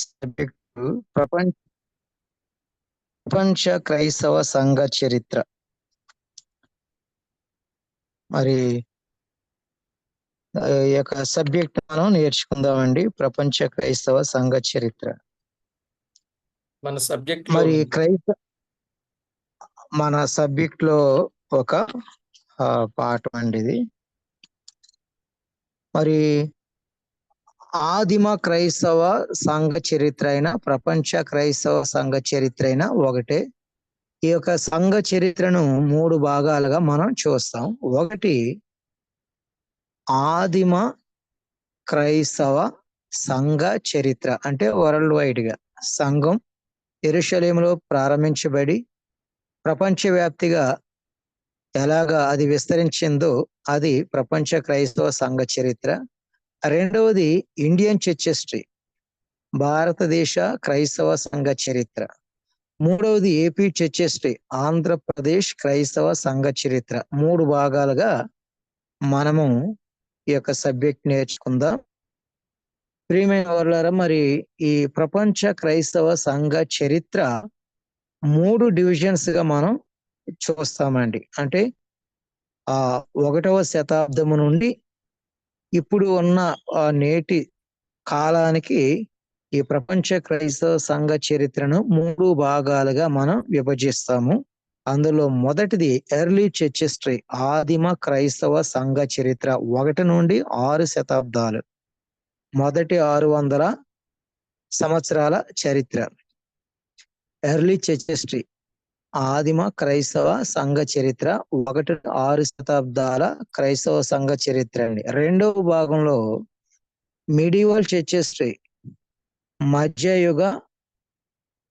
Subject ప్రపంచ ప్రపంచ క్రైస్తవ సంఘ చరిత్ర. మరి ఈ యొక్క సబ్జెక్ట్ మనం నేర్చుకుందామండి. ప్రపంచ క్రైస్తవ సంఘ చరిత్ర. మన సబ్జెక్ట్ లో మరి మన సబ్జెక్ట్ లో ఒక పాఠం అండి ఇది. మరి ఆదిమ క్రైస్తవ సంఘ చరిత్ర అయినా ప్రపంచ క్రైస్తవ సంఘ చరిత్ర అయినా ఒకటే. ఈ యొక్క సంఘ చరిత్రను 3 భాగాలుగా మనం చూస్తాం. ఒకటి ఆదిమ క్రైస్తవ సంఘ చరిత్ర, అంటే వరల్డ్ వైడ్ గా సంఘం యెరూషలేములో ప్రారంభించబడి ప్రపంచవ్యాప్తిగా ఎలాగా అది విస్తరించిందో అది ప్రపంచ క్రైస్తవ సంఘ చరిత్ర. రెండవది ఇండియన్ చర్చ్ హిస్టరీ, భారతదేశ క్రైస్తవ సంఘ చరిత్ర. మూడవది ఏపీ చర్చ్ హిస్టరీ, ఆంధ్రప్రదేశ్ క్రైస్తవ సంఘ చరిత్ర. 3 భాగాలుగా మనము ఈ యొక్క సబ్జెక్ట్ నేర్చుకుందాం. ప్రియమైన వారులారా, మరి ఈ ప్రపంచ క్రైస్తవ సంఘ చరిత్ర 3 డివిజన్స్ గా మనం చూస్తామండి. అంటే 1వ శతాబ్దము నుండి ఇప్పుడు ఉన్న నేటి కాలానికి ఈ ప్రపంచ క్రైస్తవ సంఘ చరిత్రను 3 భాగాలుగా మనం విభజిస్తాము. అందులో మొదటిది ఎర్లీ చర్చ్ హిస్టరీ, ఆదిమ క్రైస్తవ సంఘ చరిత్ర 1 నుండి 6 శతాబ్దాలు, మొదటి 600 సంవత్సరాల చరిత్ర. ఎర్లీ చర్చ్ హిస్టరీ, ఆదిమ క్రైస్తవ సంఘ చరిత్ర 1-6 శతాబ్దాల క్రైస్తవ సంఘ చరిత్ర అండి. రెండవ భాగంలో మిడివల్ చర్చ్ హిస్టరీ, మధ్యయుగ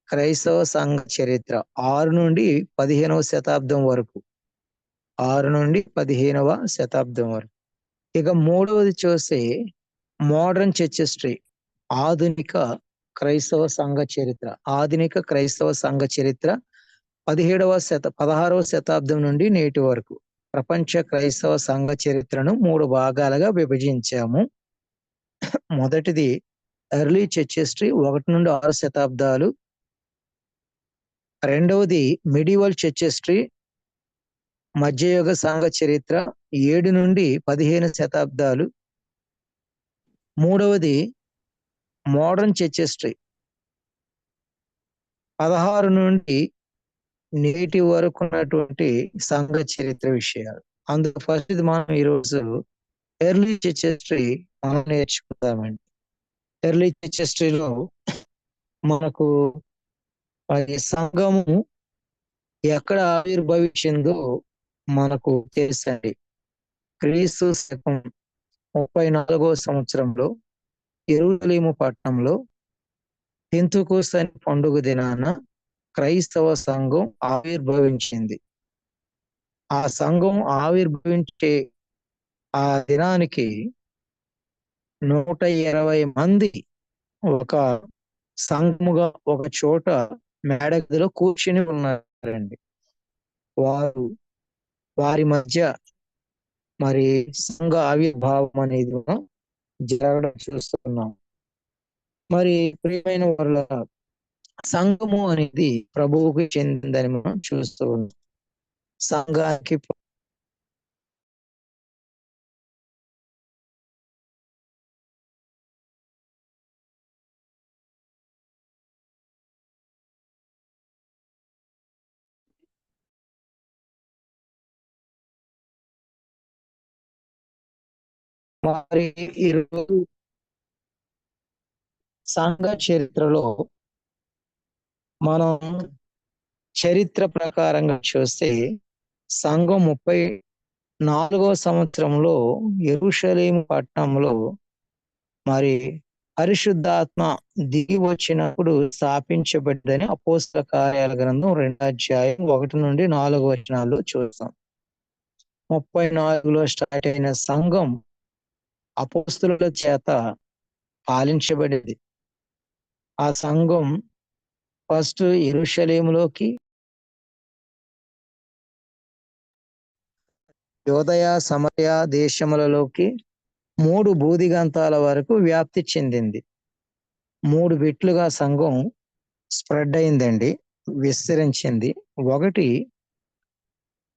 క్రైస్తవ సంఘ చరిత్ర 6 నుండి 15వ శతాబ్దం వరకు, 6 నుండి 15వ శతాబ్దం వరకు. ఇక మూడవది చూస్తే మోడర్న్ చర్చ్ హిస్టరీ, ఆధునిక క్రైస్తవ సంఘ చరిత్ర. ఆధునిక క్రైస్తవ సంఘ చరిత్ర 16వ శతాబ్దం నుండి నేటి వరకు. ప్రపంచ క్రైస్తవ సంఘ చరిత్రను 3 భాగాలుగా విభజించాము. మొదటిది ఎర్లీ చర్చ్ హిస్టరీ, 1 నుండి 6 శతాబ్దాలు. రెండవది మిడివల్ చర్చ్ హిస్టరీ, మధ్యయుగ సంఘ చరిత్ర 7 నుండి 15 శతాబ్దాలు. మూడవది మోడర్న్ చర్చ్ హిస్టరీ, 16 నుండి నేటి వరకు ఉన్నటువంటి సంఘ చరిత్ర విషయాలు. అందులో ఫస్ట్ ఇది మనం ఈరోజు ఎర్లీ చర్చ్ హిస్టరీ మనం నేర్చుకుందామండి. ఎర్లీ చర్చ్ హిస్టరీలో మనకు సంఘము ఎక్కడ ఆవిర్భవించిందో మనకు తెలుసండి. క్రీస్తు శకం 34వ సంవత్సరంలో యెరూషలేము పట్టణంలో పెంతెకోస్తు అనే పండుగ దినాన క్రైస్తవ సంఘం ఆవిర్భవించింది. ఆ సంఘం ఆవిర్భవించే ఆ దినానికి 120 మంది ఒక సంఘముగా ఒక చోట మేడ గదిలో కూర్చుని ఉన్నారండి. వారి మధ్య మరి సంఘ ఆవిర్భావం అనేది మనం జరగడం చూస్తున్నాం. మరి ప్రియమైన వాళ్ళ సంఘము అనేది ప్రభువుకి చెందిందని మనం చూస్తూ ఉన్నాం. సంఘానికి మరి ఈరోజు సంఘ చరిత్రలో మనం చరిత్ర ప్రకారంగా చూస్తే సంఘం 34వ సంవత్సరంలో యెరూషలేము పట్టణంలో మరి పరిశుద్ధాత్మ దిగి వచ్చినప్పుడు స్థాపించబడ్డదని అపోస్తల కార్యాల గ్రంథం 2వ అధ్యాయం 1 నుండి 4 వచనాల్లో చూస్తాం. 34లో స్టార్ట్ అయిన సంఘం అపోస్తలుల చేత పాలించబడేది. ఆ సంఘం ఫస్ట్ యెరూషలేములోకి, యోదయ సమరయ దేశములలోకి 3 భూదిగంతాల వరకు వ్యాప్తి చెందింది. 3 బిట్లుగా సంఘం స్ప్రెడ్ అయిందండి, విస్తరించింది. ఒకటి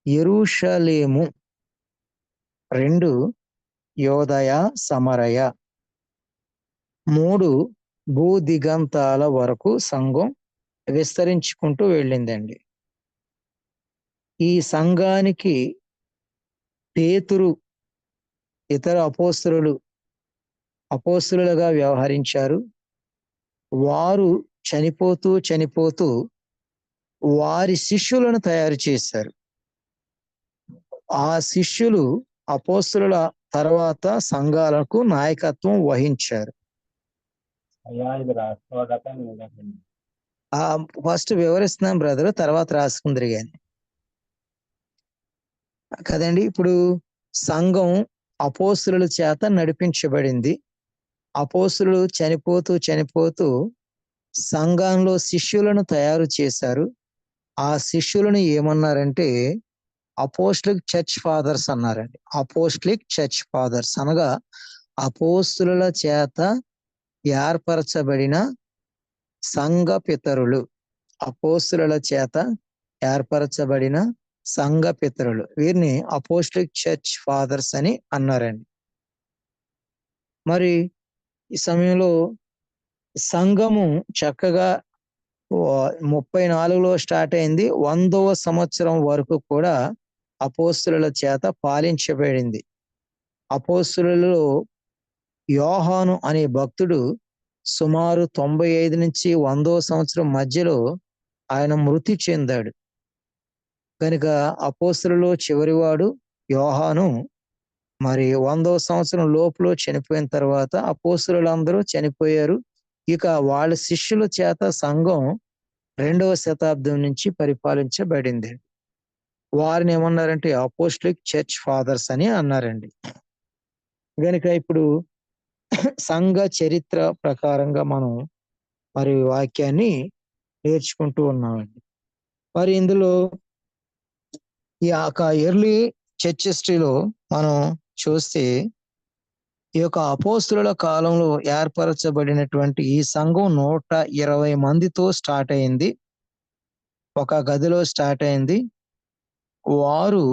యెరూషలేము, 2 యోదయ సమరయ, 3 భూదిగంతాల వరకు సంఘం విస్తరించుకుంటూ వెళ్ళిందండి. ఈ సంఘానికి పేతురు ఇతర అపోస్తలులుగా వ్యవహరించారు. వారు చనిపోతూ వారి శిష్యులను తయారు చేశారు. ఆ శిష్యులు అపోస్తలుల తర్వాత సంఘాలకు నాయకత్వం వహించారు. ఫస్ట్ వివరిస్తున్నాం బ్రదర్, తర్వాత రాసుకుందరు గాని కదండి. ఇప్పుడు సంఘం అపోస్తలుల చేత నడిపించబడింది. అపోస్తలులు చనిపోతూ సంఘంలో శిష్యులను తయారు చేశారు. ఆ శిష్యులను ఏమన్నారంటే అపోస్టలిక్ చర్చ్ ఫాదర్స్ అన్నారండి. అపోస్టలిక్ చర్చ్ ఫాదర్స్ అనగా అపోస్తలుల చేత ఏర్పరచబడిన సంఘ పితరులు. అపోస్తలుల చేత ఏర్పరచబడిన సంఘ పితరులు, వీరిని అపోస్టలిక్ చర్చ్ ఫాదర్స్ అని అన్నారండి. మరి ఈ సమయంలో సంఘము చక్కగా 34లో స్టార్ట్ అయింది. 100వ సంవత్సరం వరకు కూడా అపోస్తలుల చేత పాలించబడింది. అపోస్తలులలో యోహాను అనే భక్తుడు సుమారు 95 నుంచి 100వ సంవత్సరం మధ్యలో ఆయన మృతి చెందాడు. కనుక అపోస్తలులలో చివరివాడు యోహాను. మరి 100వ సంవత్సరం లోపులో చనిపోయిన తర్వాత అపోస్తలులందరూ చనిపోయారు. ఇక వాళ్ళ శిష్యుల చేత సంఘం 2వ శతాబ్దం నుంచి పరిపాలించబడింది. వారిని ఏమన్నారంటే అపోస్టలిక్ చర్చ్ ఫాదర్స్ అని అన్నారండి. కనుక ఇప్పుడు సంఘ చరిత్ర ప్రకారంగా మనం మరి వాక్యాన్ని నేర్చుకుంటూ ఉన్నామండి. మరి ఇందులో ఈ యొక్క ఎర్లీ చర్చ్ హిస్టరీలో మనం చూస్తే ఈ యొక్క అపోస్తలుల కాలంలో ఏర్పరచబడినటువంటి ఈ సంఘం 120 మందితో స్టార్ట్ అయింది. ఒక గదిలో స్టార్ట్ అయింది. వారు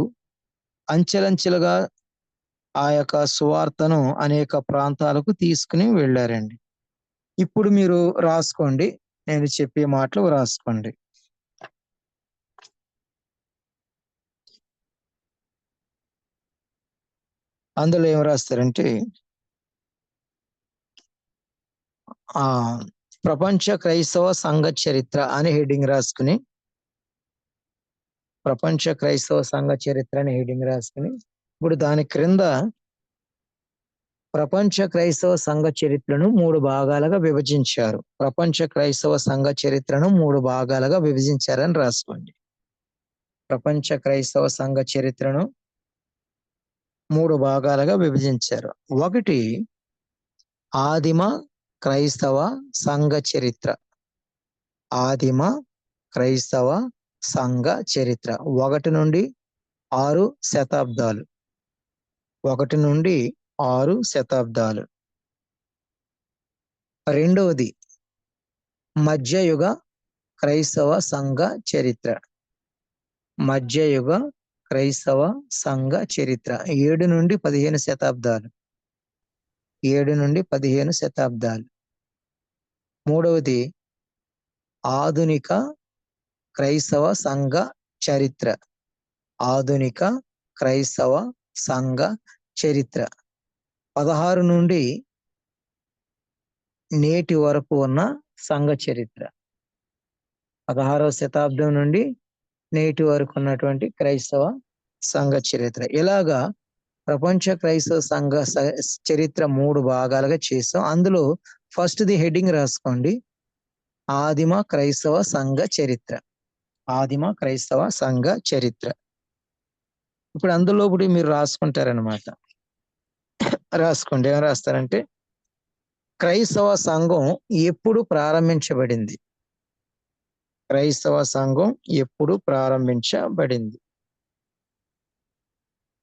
అంచెలంచెలుగా ఆ యొక్క సువార్తను అనేక ప్రాంతాలకు తీసుకుని వెళ్ళారండి. ఇప్పుడు మీరు రాసుకోండి, నేను చెప్పే మాటలు రాసుకోండి. అందులో ఏం రాస్తారంటే ప్రపంచ క్రైస్తవ సంఘ చరిత్ర అని హెడ్డింగ్ రాసుకుని, ప్రపంచ క్రైస్తవ సంఘ చరిత్ర అని హెడ్డింగ్ రాసుకుని, ఇప్పుడు దాని క్రింద ప్రపంచ క్రైస్తవ సంఘ చరిత్రను 3 భాగాలుగా విభజించారు. ప్రపంచ క్రైస్తవ సంఘ చరిత్రను 3 భాగాలుగా విభజించారని రాసుకోండి. ప్రపంచ క్రైస్తవ సంఘ చరిత్రను 3 భాగాలుగా విభజించారు. ఒకటి ఆదిమ క్రైస్తవ సంఘ చరిత్ర. ఆదిమ క్రైస్తవ సంఘ చరిత్ర 1 నుండి 6 శతాబ్దాలు. 1 నుండి 6 శతాబ్దాలు. రెండవది మధ్యయుగ క్రైస్తవ సంఘ చరిత్ర. మధ్యయుగ క్రైస్తవ సంఘ చరిత్ర 7 నుండి 15 శతాబ్దాలు. 7 నుండి 15 శతాబ్దాలు. మూడవది ఆధునిక క్రైస్తవ సంఘ చరిత్ర. ఆధునిక క్రైస్తవ సంఘ చరిత్ర 16 నుండి నేటి వరకు ఉన్న సంఘ చరిత్ర. 16వ శతాబ్దం నుండి నేటి వరకు ఉన్నటువంటి క్రైస్తవ సంఘ చరిత్ర. ఇలాగా ప్రపంచ క్రైస్తవ సంఘ చరిత్ర 3 భాగాలుగా చేసాం. అందులో ఫస్ట్ది హెడ్డింగ్ రాసుకోండి, ఆదిమ క్రైస్తవ సంఘ చరిత్ర. ఆదిమ క్రైస్తవ సంఘ చరిత్ర. ఇప్పుడు అందులో మీరు రాసుకుంటారనమాట. రాసుకోండి. ఏం రాస్తారంటే క్రైస్తవ సంఘం ఎప్పుడు ప్రారంభించబడింది? క్రైస్తవ సంఘం ఎప్పుడు ప్రారంభించబడింది?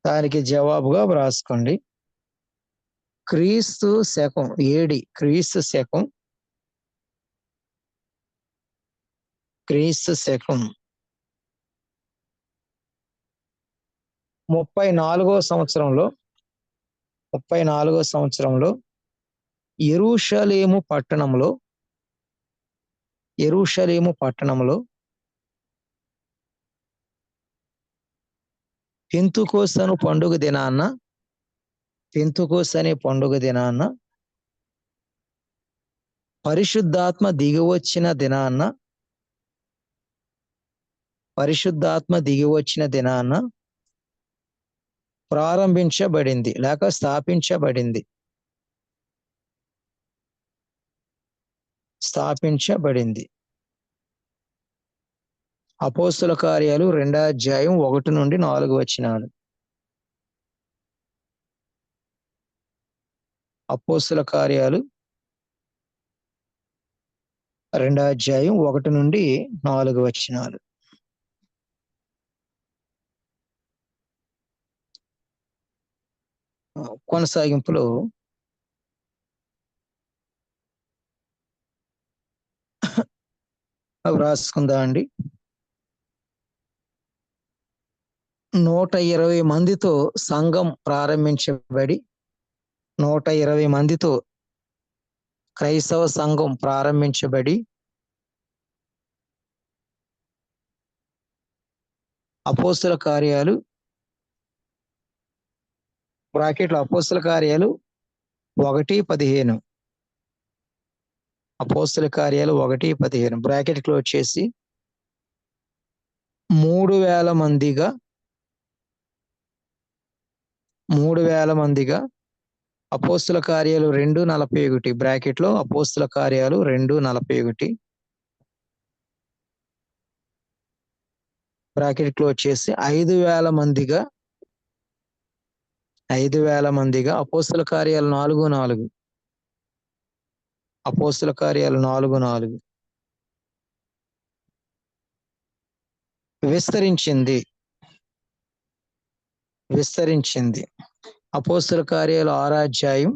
దానికి జవాబుగా రాసుకోండి క్రీస్తు శకం, ఏడి క్రీస్తు శకం క్రీస్తు శకం 34వ సంవత్సరంలో యెరూషలేము పట్టణంలో పెంతుకోస్తు అనే పండుగ దినాన పరిశుద్ధాత్మ దిగివచ్చిన దినాన ప్రారంభించబడింది లేక స్థాపించబడింది. అపోస్తుల కార్యాలు 2వ అధ్యాయం 1 నుండి 4 వచనాలు. అపోస్తుల కార్యాలు 2వ అధ్యాయం 1 నుండి 4 వచనాలు. కొనసాగింపులో వ్రాసుకుందా అండి. 120 మందితో సంఘం ప్రారంభించబడి 120 మందితో క్రైస్తవ సంఘం ప్రారంభించబడి అపోస్తుల కార్యాలు బ్రాకెట్లో అపోస్తుల కార్యాలు 1:15 అపోస్తుల కార్యాలు 1:15 బ్రాకెట్ క్లోజ్ చేసి 3,000 మందిగా అపోస్తుల కార్యాలు 2:41 బ్రాకెట్లో అపోస్తుల కార్యాలు 2:41 బ్రాకెట్ క్లోజ్ చేసి 5,000 మందిగా అపోస్తుల కార్యాలు 4:4 అపోస్తుల కార్యాలు 4:4 విస్తరించింది. అపోస్తుల కార్యాలు 6వ అధ్యాయం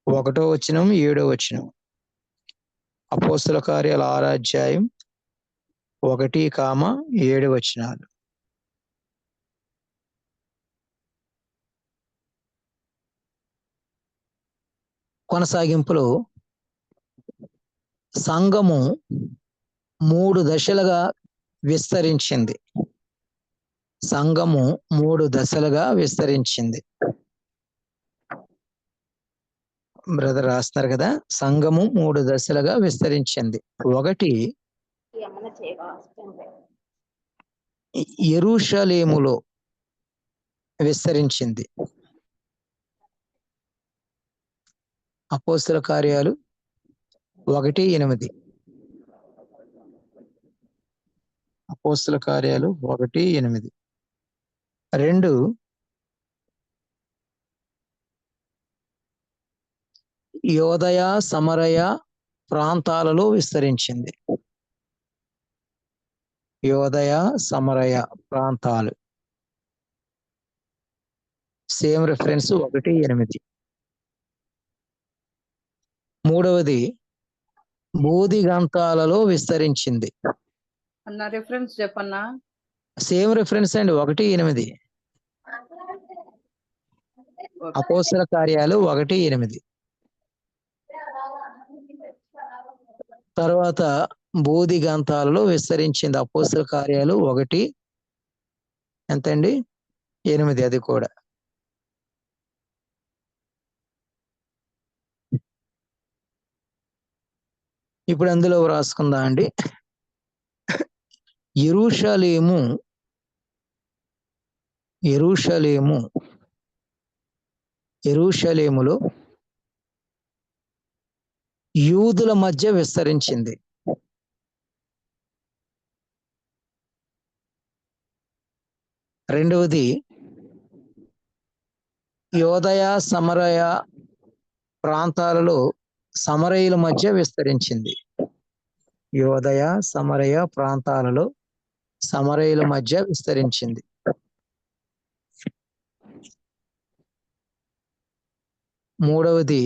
1వ వచనం 7వ వచనం. అపోస్తుల కార్యాలు 6వ అధ్యాయం 1-7 వచనాలు. కొనసాగింపులో సంఘము 3 దశలుగా విస్తరించింది. బ్రదర్ రాస్తున్నారు కదా, సంఘము 3 దశలుగా విస్తరించింది. 1 యెరూషలేములో విస్తరించింది. అపోస్తుల కార్యాలు 1:8 అపోస్తుల కార్యాలు 1:8. 2 యోదయ సమరయ ప్రాంతాలలో విస్తరించింది. Same reference 1:8. 3 బోధిగంతాలలో విస్తరించింది. అన్న రిఫరెన్స్ చెప్పన్నా. సేమ్ రిఫరెన్స్ అండి 1:8 అపోస్తల కార్యాలు 1:8. తర్వాత బోధిగంతాలలో విస్తరించింది. అపోస్తల కార్యాలు 1 ఎంతండి 8 అది కూడా. ఇప్పుడు అందులో వ్రాసుకుందా అండి. యెరూషలేములో యూదుల మధ్య విస్తరించింది. రెండవది యోదయ సమరయ ప్రాంతాలలో సమరయుల మధ్య విస్తరించింది. మూడవది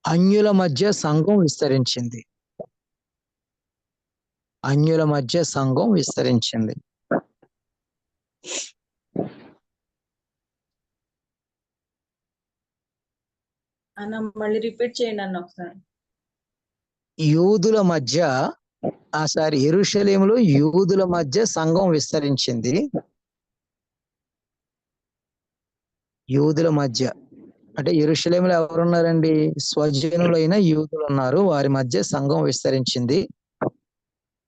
అన్యుల మధ్య సంఘం విస్తరించింది. అన్యుల మధ్య సంఘం విస్తరించింది. అన్న మళ్ళీ రిపీట్ చేయండి అన్న ఒకసారి. యూదుల మధ్య యెరూషలేములో యూదుల మధ్య సంఘం విస్తరించింది. యూదుల మధ్య అంటే యెరూషలేములో ఎవరున్నారండి? స్వజనులైన యూదులు ఉన్నారు, వారి మధ్య సంఘం విస్తరించింది.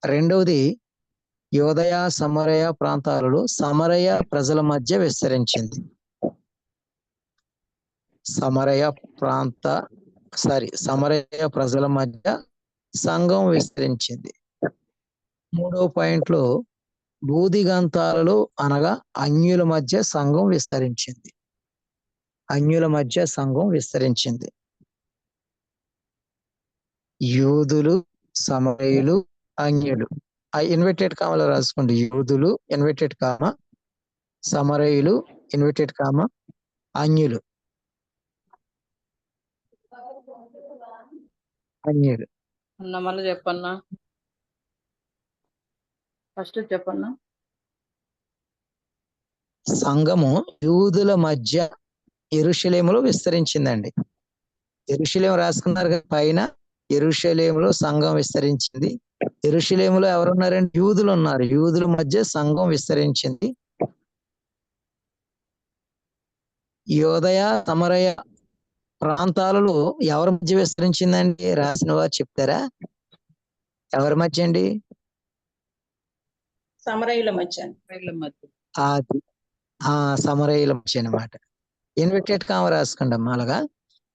రెండవది, యోదయ సమరయ ప్రాంతాలలో సమరయ ప్రజల మధ్య విస్తరించింది. సమరయ ప్రజల మధ్య సంఘం విస్తరించింది. మూడవ పాయింట్లో బూదిగంతాలలో అనగా అన్యుల మధ్య సంఘం విస్తరించింది. అన్యుల మధ్య సంఘం విస్తరించింది. యూదులు, సమరయులు, అన్యులు. ఆ ఇన్వర్టెడ్ కామాలో రాసుకోండి. యూదులు ఇన్వర్టెడ్ కామా, సమరయులు ఇన్వర్టెడ్ కామా, అన్యులు. అన్యులు. అన్న మళ్ళీ చెప్పన్నా. ఫస్ట్ చెప్పన్నా. సంఘము యూదుల మధ్య యెరూషలేములో విస్తరించిందండి. యెరూషలేము రాసుకున్నారు కదా పైన. యెరూషలేములో సంఘం విస్తరించింది. యెరూషలేములో ఎవరున్నారండి? యూదులు ఉన్నారు. యూదుల మధ్య సంఘం విస్తరించింది. యోదయ సమరయ ప్రాంతాలలో ఎవరి మధ్య విస్తరించిందండి? రాసిన వారు చెప్తారా? ఎవరి మధ్య అండి? సమరయుల మధ్య. అది సమరయుల మధ్య అన్నమాట. ఇన్వర్టెడ్ కామ రాసుకోండి అమ్మా అలాగా.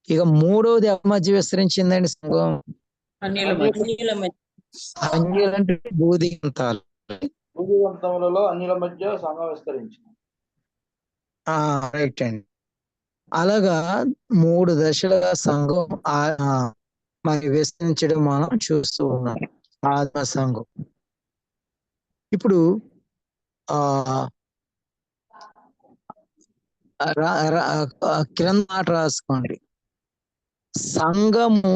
ఇక మూడవది ఎవరి మధ్య విస్తరించిందండి సంఘం? అన్యుల మధ్య. అన్యులంటే బూదిగంతాలు. బూదిగంతములలో అన్యుల మధ్య సంఘం విస్తరించింది. రైట్ అండి. అలాగా 3 దశలుగా సంఘం మరి విస్తరించడం మనం చూస్తూ ఉన్నాం. ఆత్మ సంఘం. ఇప్పుడు కింద మాట రాసుకోండి. సంఘము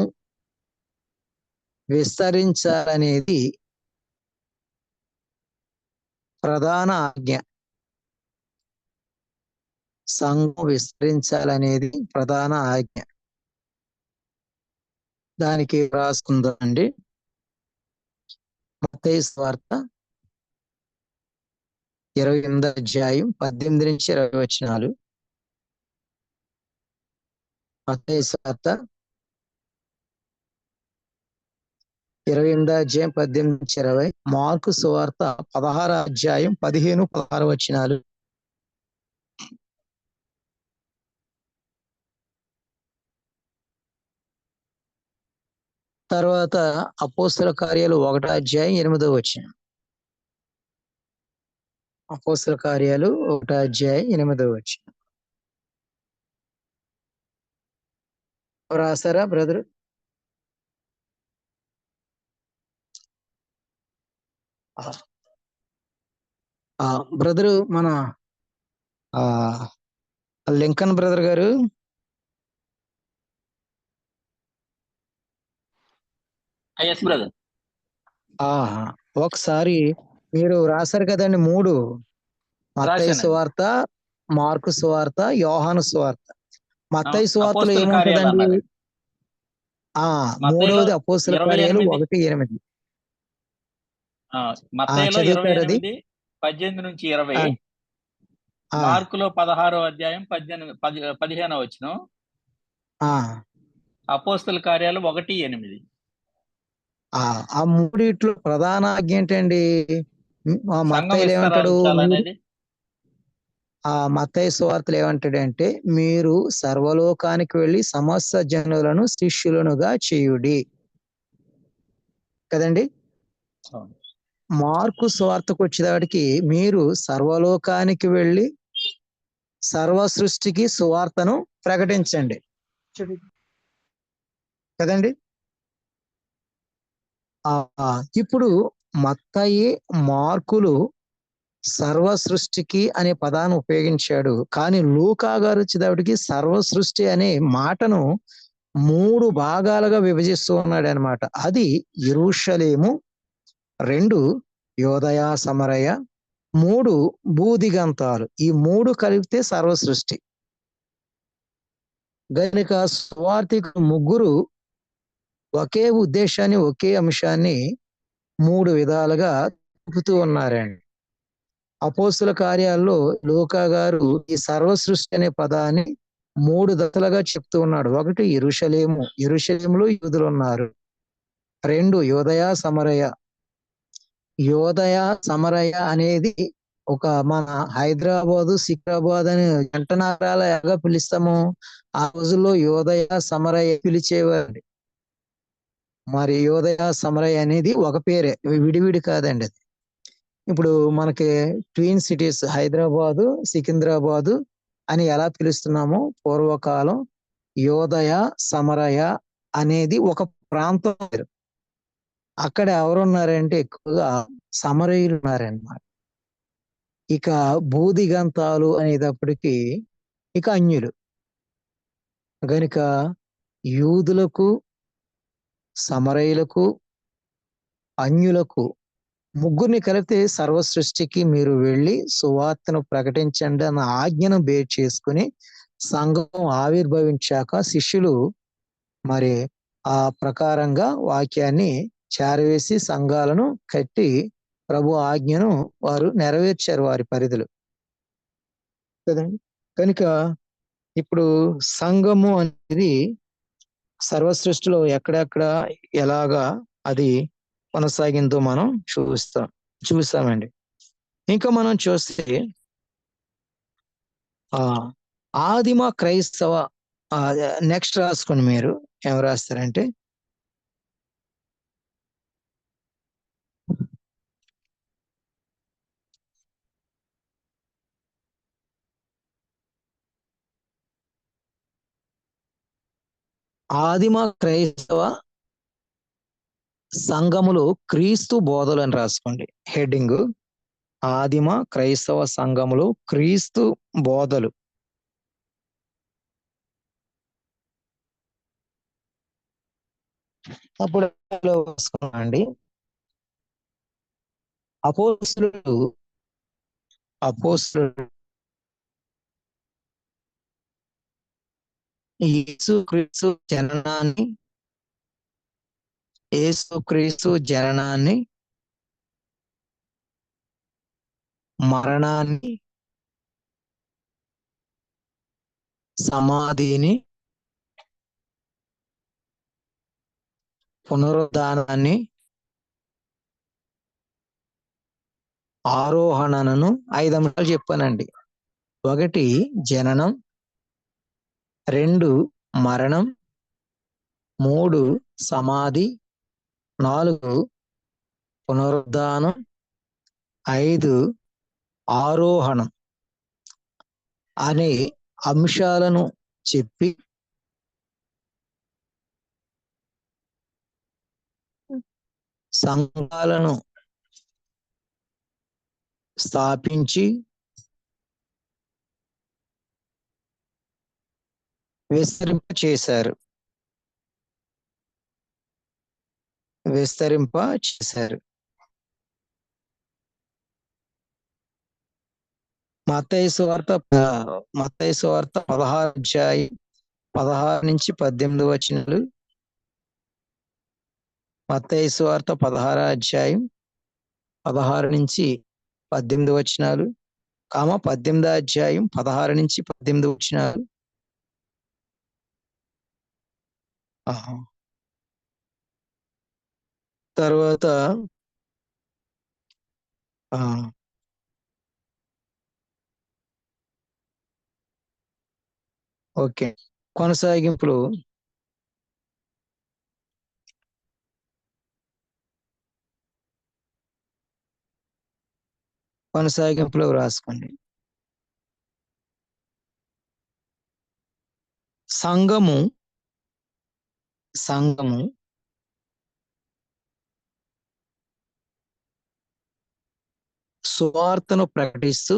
విస్తరించాలనేది ప్రధాన ఆజ్ఞ. సంఘం విస్తరించాలనేది ప్రధాన ఆజ్ఞ. దానికి రాసుకుందామండి. మత్తయి సువార్త 28వ అధ్యాయం 18 నుంచి 20 వచనాలు. మత్తయి సువార్త 28వ అధ్యాయం 18 నుంచి 20. మార్కు సువార్త 16వ అధ్యాయం 15, 16 వచనాలు. తర్వాత అపోస్తల కార్యాలు 1వ అధ్యాయం 8వ వచనం. అపోస్తల కార్యాలు 1వ అధ్యాయం 8వ వచనం. రాసారా బ్రదర్? బ్రదరు మన లింకన్ బ్రదర్ గారు ఒకసారి మీరు రాశారు కదండి 3. మత్తయి సువార్త, మార్కు సువార్త, యోహాను సువార్త. మత్తయి సువార్తలో ఏముంటదండి? 3వది అపోస్తల కార్యాలు 1:8. మత్తయిలో 28, 18 నుంచి 20. మార్కులో 16వ అధ్యాయం 15వ వచనం. అపోస్తల కార్యాలు 1:8. ఆ మూడిట్లో ప్రధాన ఆజ్ఞ ఏంటండి? మత్తయిలో ఏమంటాడు? మత్తయి సువార్తలు ఏమంటాడంటే, మీరు సర్వలోకానికి వెళ్ళి సమస్త జనులను శిష్యులనుగా చేయుడి కదండి. మార్కు సువార్తకు వచ్చేవాడికి మీరు సర్వలోకానికి వెళ్ళి సర్వ సృష్టికి సువార్తను ప్రకటించండి కదండి. ఇప్పుడు మత్తయి, మార్కులు సర్వ సృష్టికి అనే పదాన్ని ఉపయోగించాడు. కానీ లూకా గారు వచ్చేటప్పటికి సర్వ సృష్టి అనే మాటను 3 భాగాలుగా విభజిస్తూ ఉన్నాడు అనమాట. అది యెరూషలేము, 2 యోదయ సమరయ, 3 భూదిగంతాలు. ఈ 3 కలిపితే సర్వ సృష్టి. గనుక సువార్థికులు ముగ్గురు ఒకే ఉద్దేశాన్ని, ఒకే అంశాన్ని 3 విధాలుగా చూపుతూ ఉన్నారండి. అపోస్తుల కార్యాల్లో లూకా గారు ఈ సర్వ సృష్టి అనే పదాన్ని 3 దశలుగా చెప్తూ ఉన్నాడు. 1 యెరూషలేము, యెరూషలేములో యూదులు ఉన్నారు. 2 యోదయ సమరయ, యోదయ సమరయ అనేది ఒక మన హైదరాబాదు, సికింద్రాబాద్ అని జంట నగరాల ఎలాగా పిలుస్తాము, ఆ రోజుల్లో యోదయ సమరయ పిలిచేవారు. మరి యోదయ సమరయ అనేది ఒక పేరే, విడివిడి కాదండి అది. ఇప్పుడు మనకి ట్విన్ సిటీస్ హైదరాబాదు, సికింద్రాబాదు అని ఎలా పిలుస్తున్నామో, పూర్వకాలం యోదయ సమరయ అనేది ఒక ప్రాంతం పేరు. అక్కడ ఎవరున్నారంటే ఎక్కువగా సమరయులు ఉన్నారన్నమాట. ఇక భూదిగంతాలు అనేటప్పటికీ ఇక అన్యులు. గనుక యూదులకు, సమరయులకు, అన్యులకు ముగ్గురిని కలిపితే సర్వ సృష్టికి మీరు వెళ్ళి సువార్తను ప్రకటించండి అన్న ఆజ్ఞను బేర్ చేసుకుని సంఘం ఆవిర్భవించాక శిష్యులు మరి ఆ ప్రకారంగా వాక్యాన్ని చేరవేసి సంఘాలను కట్టి ప్రభు ఆజ్ఞను వారు నెరవేర్చారు వారి పరిధిలో కదండి. కనుక ఇప్పుడు సంఘము అనేది సర్వ సృష్టిలో ఎక్కడెక్కడ ఎలాగా అది కొనసాగిందో మనం చూసామండి. ఇంకా మనం చూస్తే ఆదిమ క్రైస్తవ, నెక్స్ట్ రాసుకోండి. మీరు ఏం రాస్తారంటే ఆదిమ క్రైస్తవ సంఘములు క్రీస్తు బోధలు అని రాసుకోండి. హెడ్డింగ్ ఆదిమ క్రైస్తవ సంఘములు క్రీస్తు బోధలు. అప్పుడు రాసుకోండి. అపోస్తలుడు యేసుక్రీస్తు జననాన్ని, మరణాన్ని, సమాధిని, పునరుద్ధానాన్ని, ఆరోహణను 5 అంశాలు చెప్పానండి. 1 జననం, 2 మరణం, 3 సమాధి, 4 పునరుద్ధానం, 5 ఆరోహణం అనే అంశాలను చెప్పి సంఘాలను స్థాపించి విస్తరింప చేశారు. మత్తయి సువార్త 16 అధ్యాయం 16 నుంచి 18 వచనాలు. మత్తయి సువార్త 16 అధ్యాయం 16 నుంచి 18 వచనాలు, 18 అధ్యాయం 16 నుంచి 18 వచనాలు. తర్వాత ఓకే, కొనసాగింపులు రాసుకోండి. సంఘము సువార్తను ప్రకటిస్తూ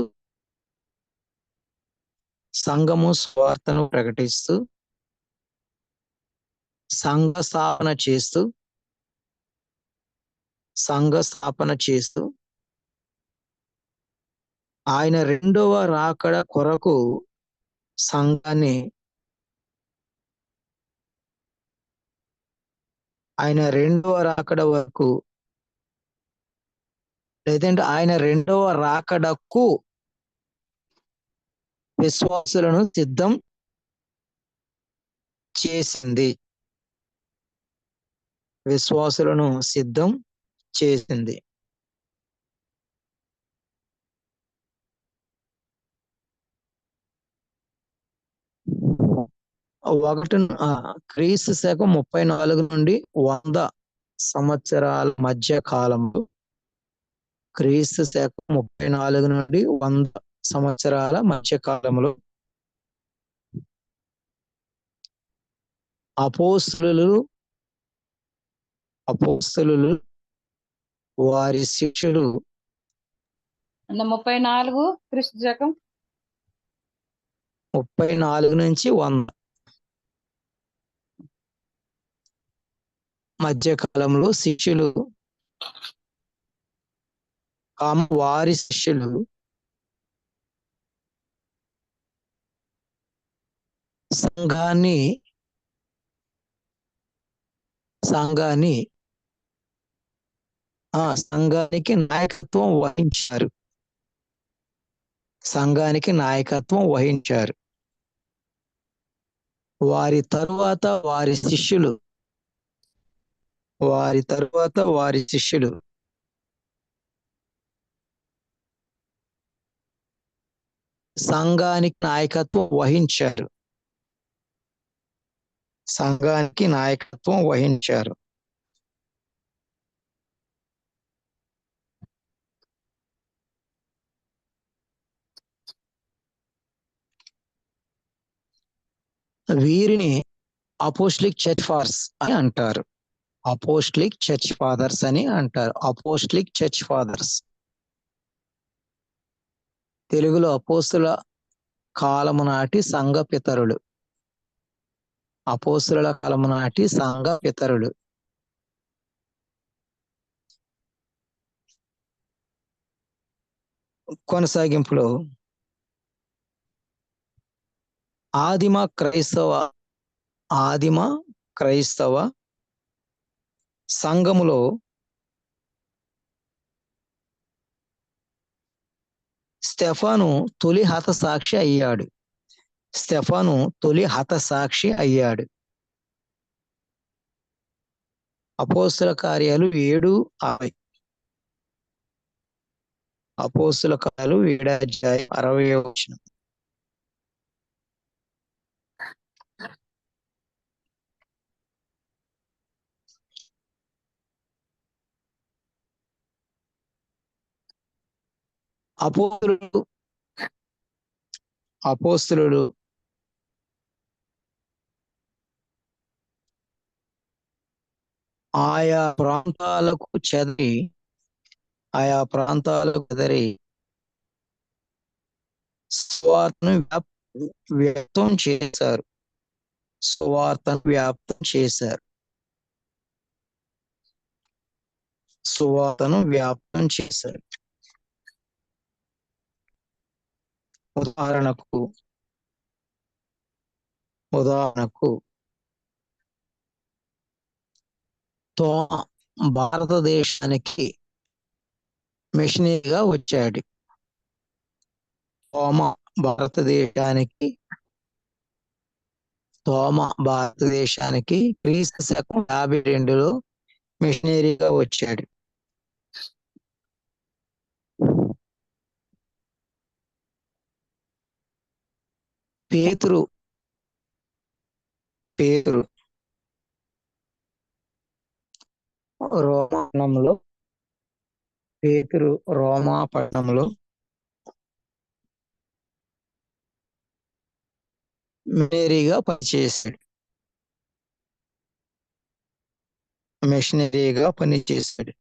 సంఘ స్థాపన చేస్తూ సంఘ స్థాపన చేస్తూ ఆయన రెండవ రాకడ కొరకు సంఘాన్ని ఆయన రెండవ రాకడ వరకు లేదంటే ఆయన రెండవ రాకడకు విశ్వాసులను సిద్ధం చేసింది. విశ్వాసులను సిద్ధం చేసింది. క్రీస్తు శకం 34 నుండి 100 సంవత్సరాల మధ్య కాలంలో, క్రీస్తు శకం 34 నుండి 100 సంవత్సరాల మధ్య కాలంలో అపోస్తలులు వారి శిష్యులు అన్న 34 క్రీస్తు శకం 34 నుంచి 100 మధ్య కాలంలో శిష్యులు వారి శిష్యులు సంఘానికి నాయకత్వం వహించారు. సంఘానికి నాయకత్వం వహించారు. వారి తరువాత వారి శిష్యులు సంఘానికి నాయకత్వం వహించారు. సంఘానికి నాయకత్వం వహించారు. వీరిని అపోస్టలిక్ చర్చ్ ఫాదర్స్ అని అంటారు. అపోస్టలిక్ చర్చ్ ఫాదర్స్ అని అంటారు. అపోస్టలిక్ చర్చ్ ఫాదర్స్ తెలుగులో అపోస్తుల కాలము నాటి సంఘ పితరులు. అపోస్తుల కాలము నాటి సంఘ పితరులు. కొనసాగింపులో ఆదిమ క్రైస్తవ సంఘములో స్టెఫాను తొలి హతసాక్షి అయ్యాడు. అపోస్తుల కార్యాలు 7:60. అపోస్తుల కార్యాలు 7:60. అపోస్తులు ఆయా ప్రాంతాలకు చెదరి సువార్తను వ్యాప్తం చేశారు. ఉదాహరణకు భారతదేశానికి మిషనరీగా వచ్చాడు. భారతదేశానికి క్రీస్తు శకం 52లో మిషనరీగా వచ్చాడు. పేతురు రోమా పట్టణంలో మిషనరీగా పనిచేశాడు.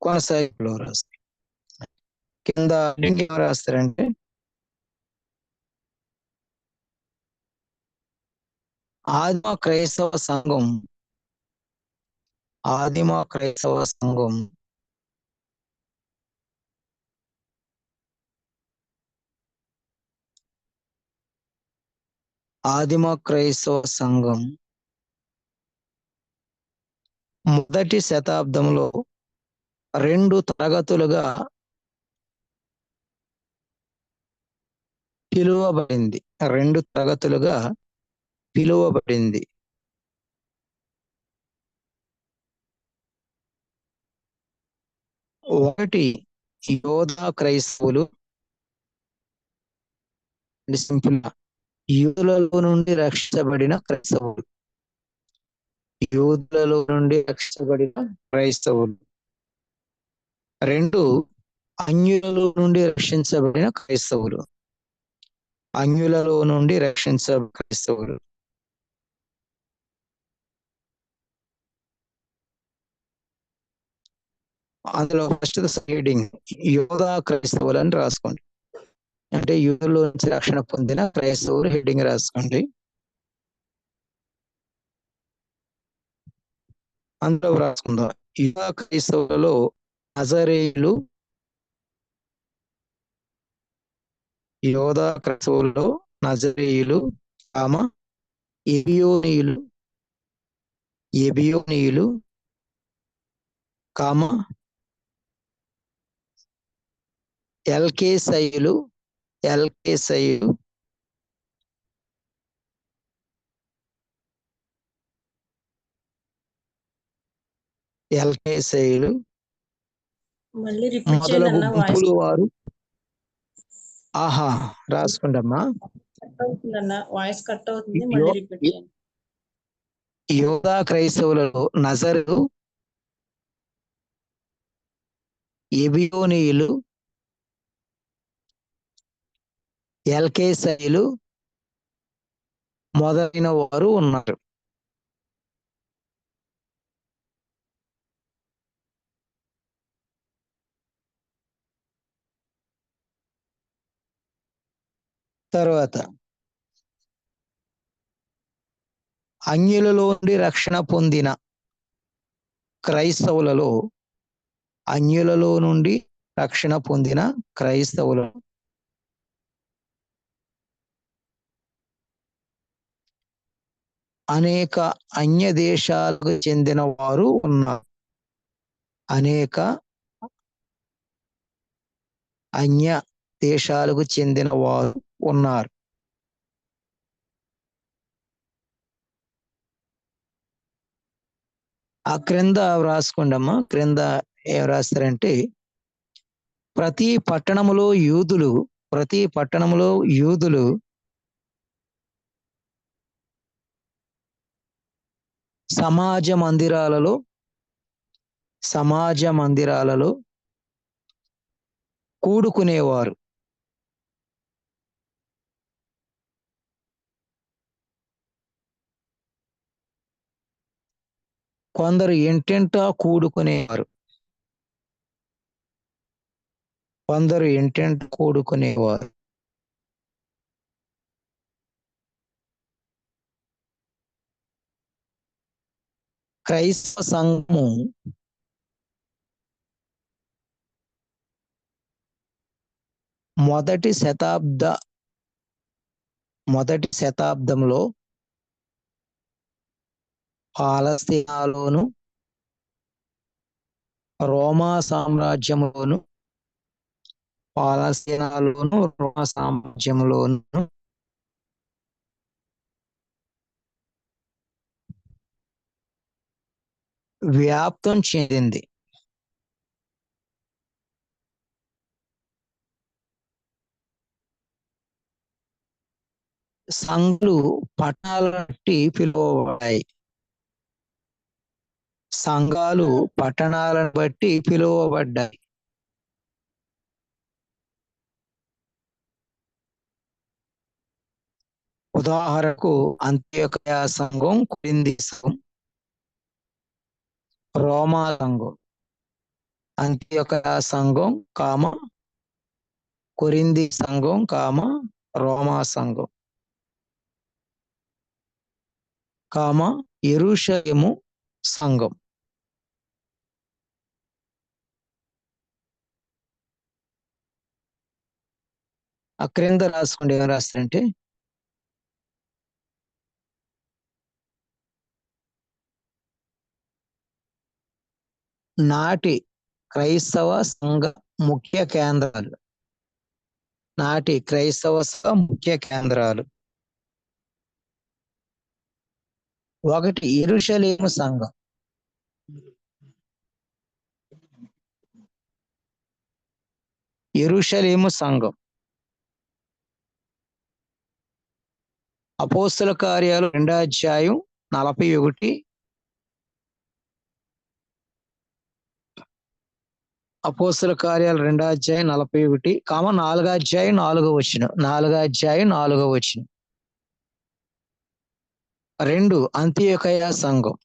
కొనసాగిలో రాస్తారు. కింద ఏం రాస్తారంటే ఆదిమ క్రైస్తవ సంఘం ఆదిమ క్రైస్తవ సంఘం ఆదిమ క్రైస్తవ సంఘం మొదటి శతాబ్దంలో 2 తరగతులుగా పిలువబడింది. 2 తరగతులుగా పిలువబడింది. ఒకటి యోధా క్రైస్తవులు, సింపుల్ యూదులలో నుండి రక్షించబడిన క్రైస్తవులు. యూదులలో నుండి రక్షించబడిన క్రైస్తవులు. 2 అన్యులలో నుండి రక్షించబడిన క్రైస్తవులు. అన్యులలో నుండి రక్షించబడిన క్రైస్తవులు. అందులో ఫస్ట్ సైడింగ్ యోధా క్రైస్తవులు అని రాసుకోండి. అంటే యూదులో నుంచి రక్షణ పొందిన క్రైస్తవులు హెడ్డింగ్ రాసుకోండి. అందులో రాసుకుందాం. యూదా క్రైస్తవులలో నజరేయులు, యోధా క్రైస్తవులలో నజరేయులు, ఎబియోనీయులు, ఎల్కేసయులు, మళ్ళీ రిపీట్ చేయండి మొదలగు అన్న, వాయిస్ గుంపులు వారు. ఆహా, రాసుకుంటమ్మా. కట్ అవుతుందన్న, వాయిస్ కట్ అవుతుంది, మళ్ళీ రిపీట్ చేయండి. యోధా క్రైస్తవులలో నజరు, ఎబియోనీయులు, ఎల్కేసయులు మొదలైన వారు ఉన్నారు. తర్వాత అన్యులలో నుండి రక్షణ పొందిన క్రైస్తవులలో అన్యులలో నుండి రక్షణ పొందిన క్రైస్తవులలో అనేక అన్య దేశాలకు చెందిన వారు ఉన్నారు. అనేక అన్య దేశాలకు చెందిన వారు ఉన్నారు. ఆ క్రింద రాసుకోండమ్మా. క్రింద ఏం రాస్తారంటే ప్రతి పట్టణములో యూదులు సమాజ మందిరాలలో కూడుకునేవారు. కొందరు ఇంటింటా కూడుకునేవారు. క్రైస్తవ సంఘము మొదటి శతాబ్దంలో పాలస్తీనాలోను, రోమా సామ్రాజ్యంలోను వ్యాప్తం చెందింది. సంఘాలు పట్టణాలను బట్టి పిలువబడ్డాయి. ఉదాహరణకు అంత్యోకయ సంఘం, కొరింథీ సంఘం, రోమా సంఘం. అంత్యోకయ సంఘం, కొరింథీ సంఘం, రోమా సంఘం. కామ యెరూషలేము సంఘం. ఆ క్రింద రాసుకోండి, ఏం రాస్తారంటే నాటి క్రైస్తవ సంఘ ముఖ్య కేంద్రాలు. నాటి క్రైస్తవ సంఘ ముఖ్య కేంద్రాలు. 1 యెరూషలేము సంఘం. యెరూషలేము సంఘం. అపోస్తల కార్యాలు 2వ అధ్యాయం 41. అపోస్తల కార్యాలు 2వ అధ్యాయం 41, 4వ అధ్యాయం 4వ వచనం. 4వ అధ్యాయం 4వ వచనం. 2 అంతియొకయ సంఘం.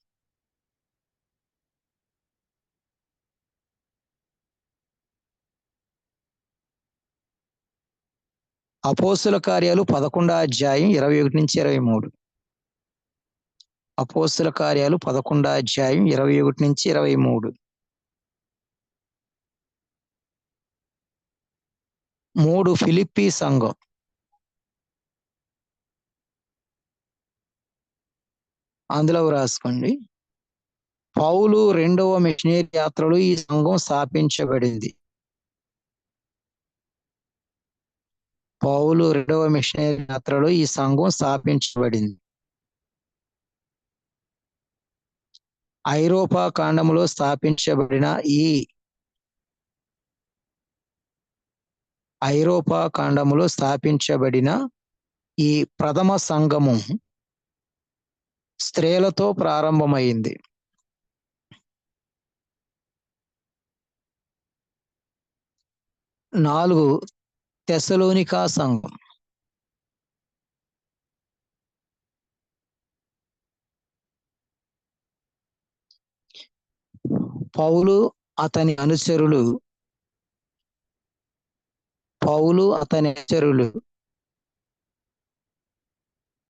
అపోస్తల కార్యాలు 11వ అధ్యాయం 21 నుంచి 23. అపోస్తల కార్యాలు 11వ అధ్యాయం 21 నుంచి 23. 3 ఫిలిప్పీ సంఘం. అందులో రాసుకోండి. పౌలు 2వ మిషనరీ యాత్రలో ఈ సంఘం స్థాపించబడింది. పౌలు 2వ మిషనరీ యాత్రలో ఈ సంఘం స్థాపించబడింది. ఐరోపా ఖండంలో స్థాపించబడిన ఈ ఐరోపా ఖండములో స్థాపించబడిన ఈ ప్రథమ సంఘము స్త్రీలతో ప్రారంభమైంది. నాలుగు తెస్సలోనికా సంఘం. పౌలు అతని అనుచరులు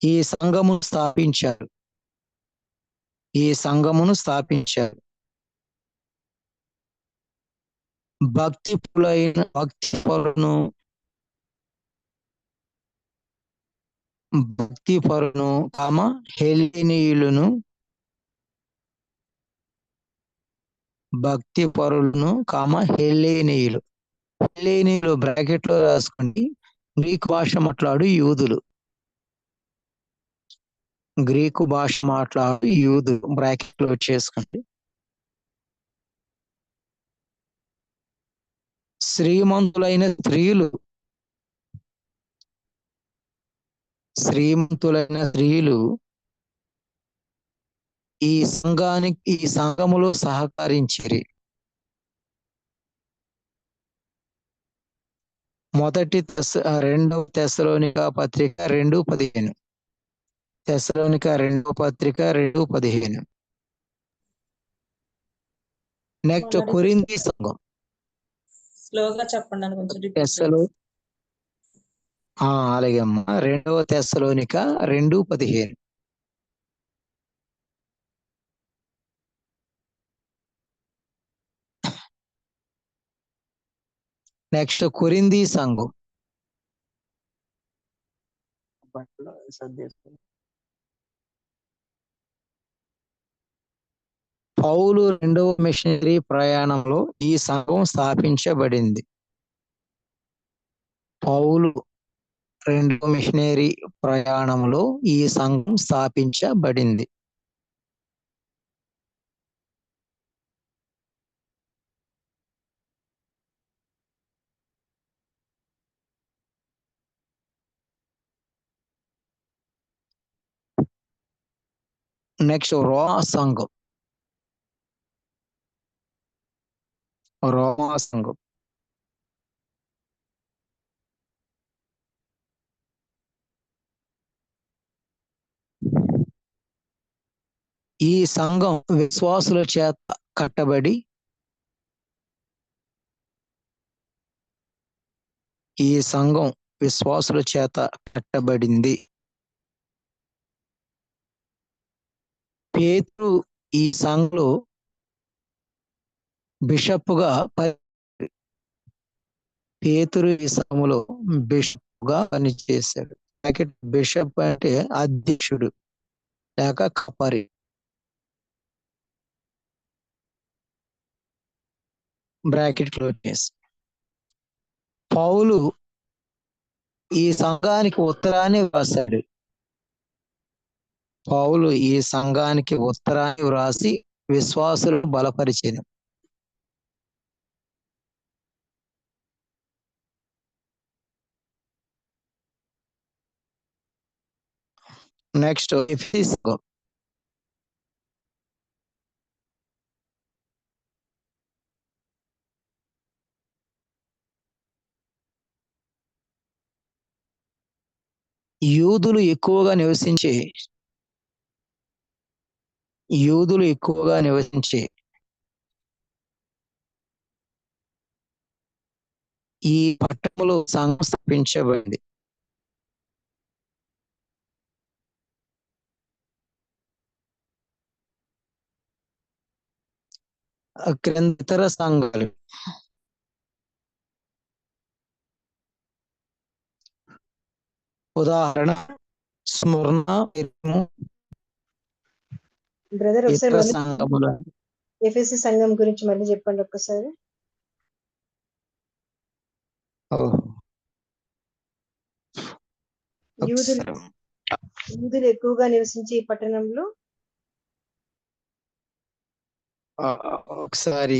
ఈ సంఘమును స్థాపించారు. భక్తిపరును హెలేనీయులను హెలేనీయులు బ్రాకెట్ లో రాసుకోండి. గ్రీకు భాష మాట్లాడు యూదులు బ్రాకెట్ లో చేసుకోండి. శ్రీమంతులైన స్త్రీలు ఈ సంఘములో సహకరించిరి. రెండవ తెస్సలోనికా పత్రిక 2:15. తెస్సలోనికా 2వ పత్రిక 2:15. నెక్స్ట్ కొరింథీ సంఘం. స్లోగా చెప్పండి, కొంచెం అలాగే అమ్మా. 2వ తెస్సలోనికా 2:15. నెక్స్ట్ కొరింథీ సంఘం. పౌలు 2వ మిషనరీ ప్రయాణంలో ఈ సంఘం స్థాపించబడింది. నెక్స్ట్ రోమా సంఘం. ఈ సంఘం విశ్వాసుల చేత కట్టబడి విశ్వాసుల చేత కట్టబడింది. పేతురు ఈ సంఘంలో బిషప్గా పేతురు ఈ సంఘంలో బిషప్గా పనిచేశాడు. బిషప్ అంటే అధ్యక్షుడు లేక కపరి. బ్రాకెట్ క్లోజ్ చేసి పౌలు ఈ సంఘానికి ఉత్తరాన్ని వ్రాసాడు. పౌలు ఈ సంఘానికి ఉత్తరాన్ని వ్రాసి విశ్వాసులను బలపరిచాడు. నెక్స్ట్ ఎఫెసీ యూదులు ఎక్కువగా నివసించే ఈ పట్టణంలో సంఘం స్థాపించబడింది. క్రిందితర సంఘాలు ఉదాహరణ స్మరణ, బ్రదర్ ఒకసారి ఇతర మళ్ళీ సంఘములు. ఎఫెసీ సంఘం గురించి మళ్ళీ చెప్పండి ఒక్కసారి. యూదులు ఎక్కువగా నివసించే ఈ పట్టణంలో ఒకసారి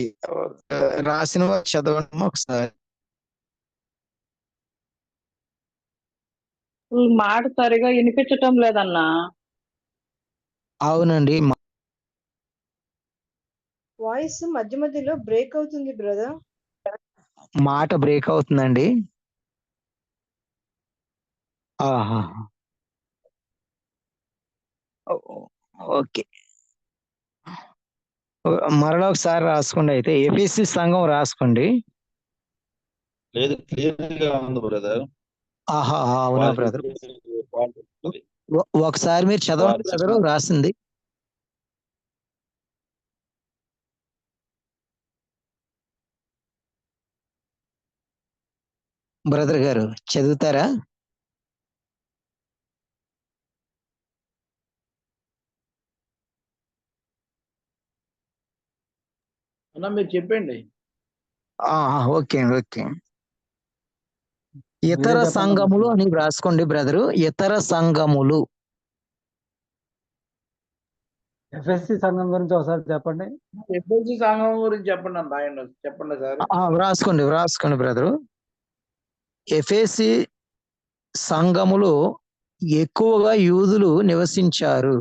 రాసిన చదవడం ఒకసారి. ఈ మాట సరిగా వినిపించటం లేదన్నా. అవునండి, వాయిస్ మధ్య మధ్యలో బ్రేక్ అవుతుంది బ్రదర్. మాట బ్రేక్ అవుతుందండి. ఓకే, మరలా ఒకసారి రాసుకోండి. అయితే ఎఫెసీ సంఘం రాసుకోండి. లేదు, క్లియర్ గా ఉంది బ్రదర్. అవునా బ్రదర్? ఒకసారి మీరు చదవండి బ్రదర్ రాసింది. బ్రదర్ గారు చదువుతారా? అన్న మీరు చెప్పండి. Okay okay. ఇతర సంఘములు అని రాసుకోండి బ్రదరు. ఇతర సంఘములు. ఎఫ్ఎస్సి సంఘం గురించి ఒకసారి చెప్పండి. ఎఫ్ఎస్సి సంఘం గురించి చెప్పండి అన్న. ఆయన చెప్పండి సార్. రాసుకోండి బ్రదరు. ఎఫెసీ సంఘములో ఎక్కువగా యూదులు నివసించారు.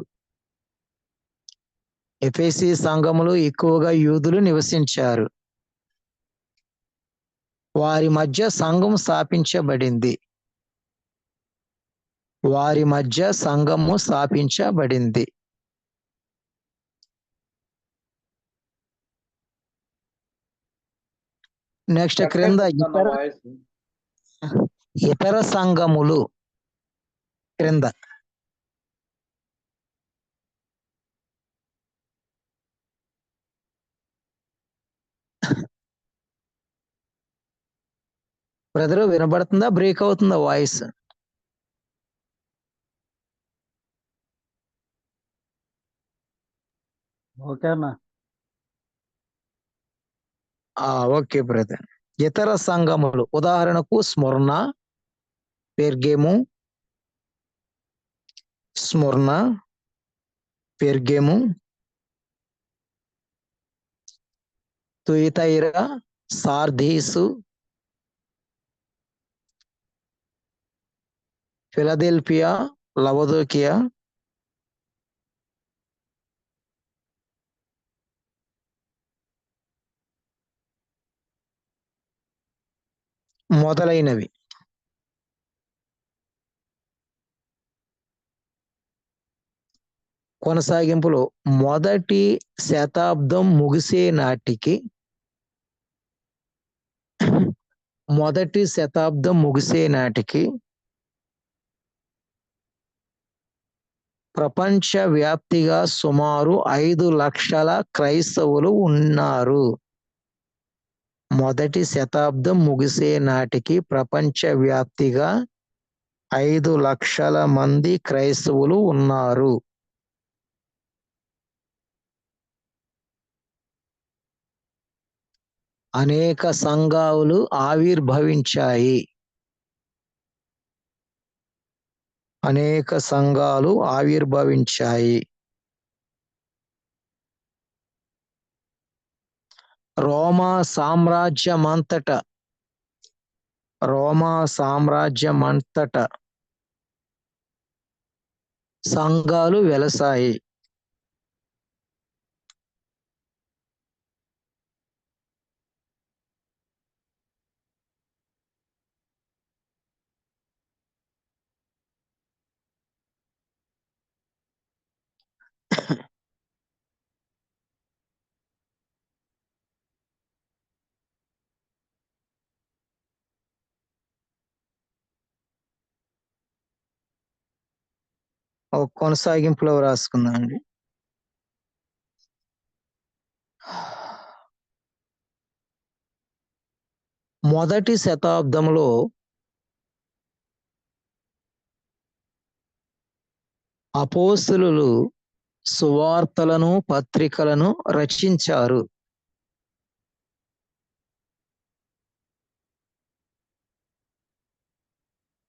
ఎఫెసీ సంఘములో ఎక్కువగా యూదులు నివసించారు. వారి మధ్య సంఘం స్థాపించబడింది. నెక్స్ట్ క్రింద ఇతర సంఘములు క్రింద బ్రదరు వినబడుతుందా? బ్రేక్ అవుతుందా వాయిస్? ఓకే అన్న. Okay brother. ఇతర సంఘములు ఉదాహరణకు స్మరణ, పెర్గెము, తుయితైరా, సార్దీసు, ఫిలదెల్ఫియా, లవదోకియా, మొదలైనవి. కొనసాగింపులో మొదటి శతాబ్దం ముగిసే నాటికి ప్రపంచ వ్యాప్తిగా సుమారు 5 లక్షల క్రైస్తవులు ఉన్నారు. మొదటి శతాబ్దం ముగిసే నాటికి ప్రపంచ వ్యాప్తిగా 5 లక్షల మంది క్రైస్తవులు ఉన్నారు. అనేక సంఘాలు ఆవిర్భవించాయి. అనేక సంఘాలు ఆవిర్భవించాయి. రోమా సామ్రాజ్యమంతట సంఘాలు వెలసాయి. ఒక కొనసాగింపులో రాసుకుందాం అండి. మొదటి శతాబ్దంలో అపోస్తలులు సువార్తలను, పత్రికలను రచించారు.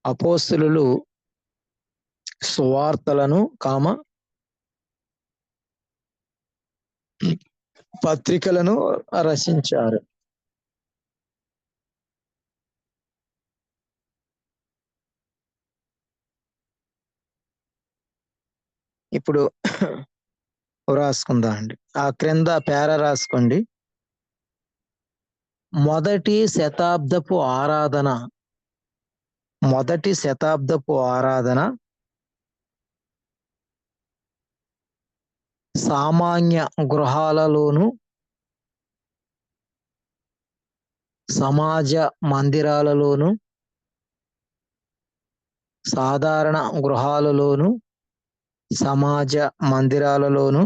అపోస్తలులు సువార్తలను, పత్రికలను రచించారు. ఇప్పుడు రాసుకుందాం అండి. ఆ క్రింద పేరా రాసుకోండి. మొదటి శతాబ్దపు ఆరాధన సామాన్య గృహాలలోను, సమాజ మందిరాలలోను, సాధారణ గృహాలలోను, సమాజ మందిరాలలోను,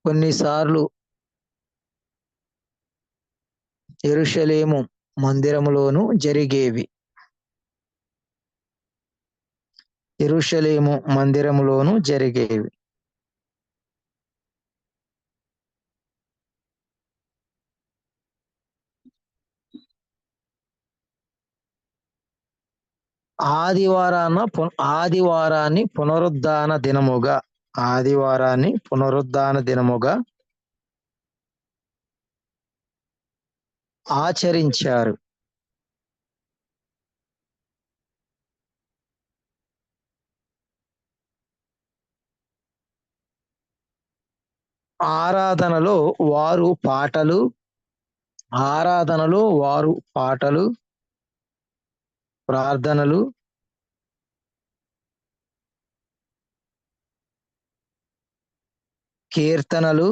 కొన్నిసార్లు యెరూషలేము మందిరములోను జరిగేవి. ఆదివారాన్ని పునరుద్ధాన దినముగా ఆచరించారు. ఆరాధనలో వారు పాటలు, ప్రార్థనలు, కీర్తనలు,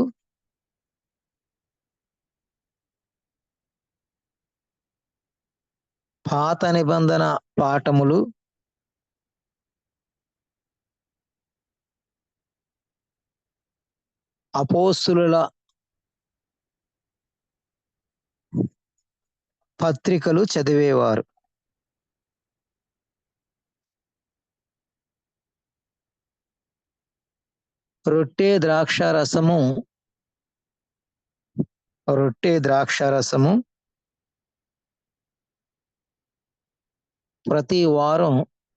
పాత నిబంధన పాఠములు, అపోస్తలుల పత్రికలు చదివేవారు. రొట్టె ద్రాక్షారసము ప్రతి వారం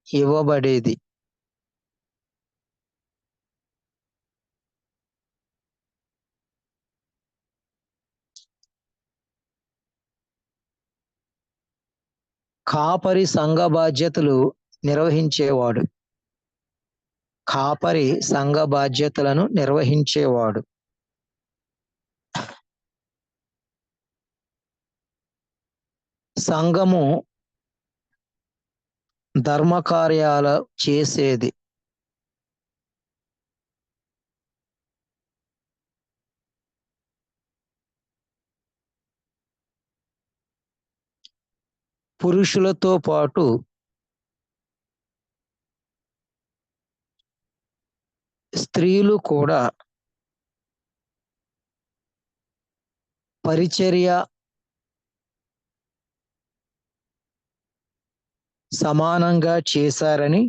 ఇవ్వబడేది. కాపరి సంఘ బాధ్యతలను నిర్వహించేవాడు. సంఘము ధర్మకార్యాలు చేసేది. పురుషులతో పాటు స్త్రీలు కూడా పరిచర్య సమానంగా చేశారని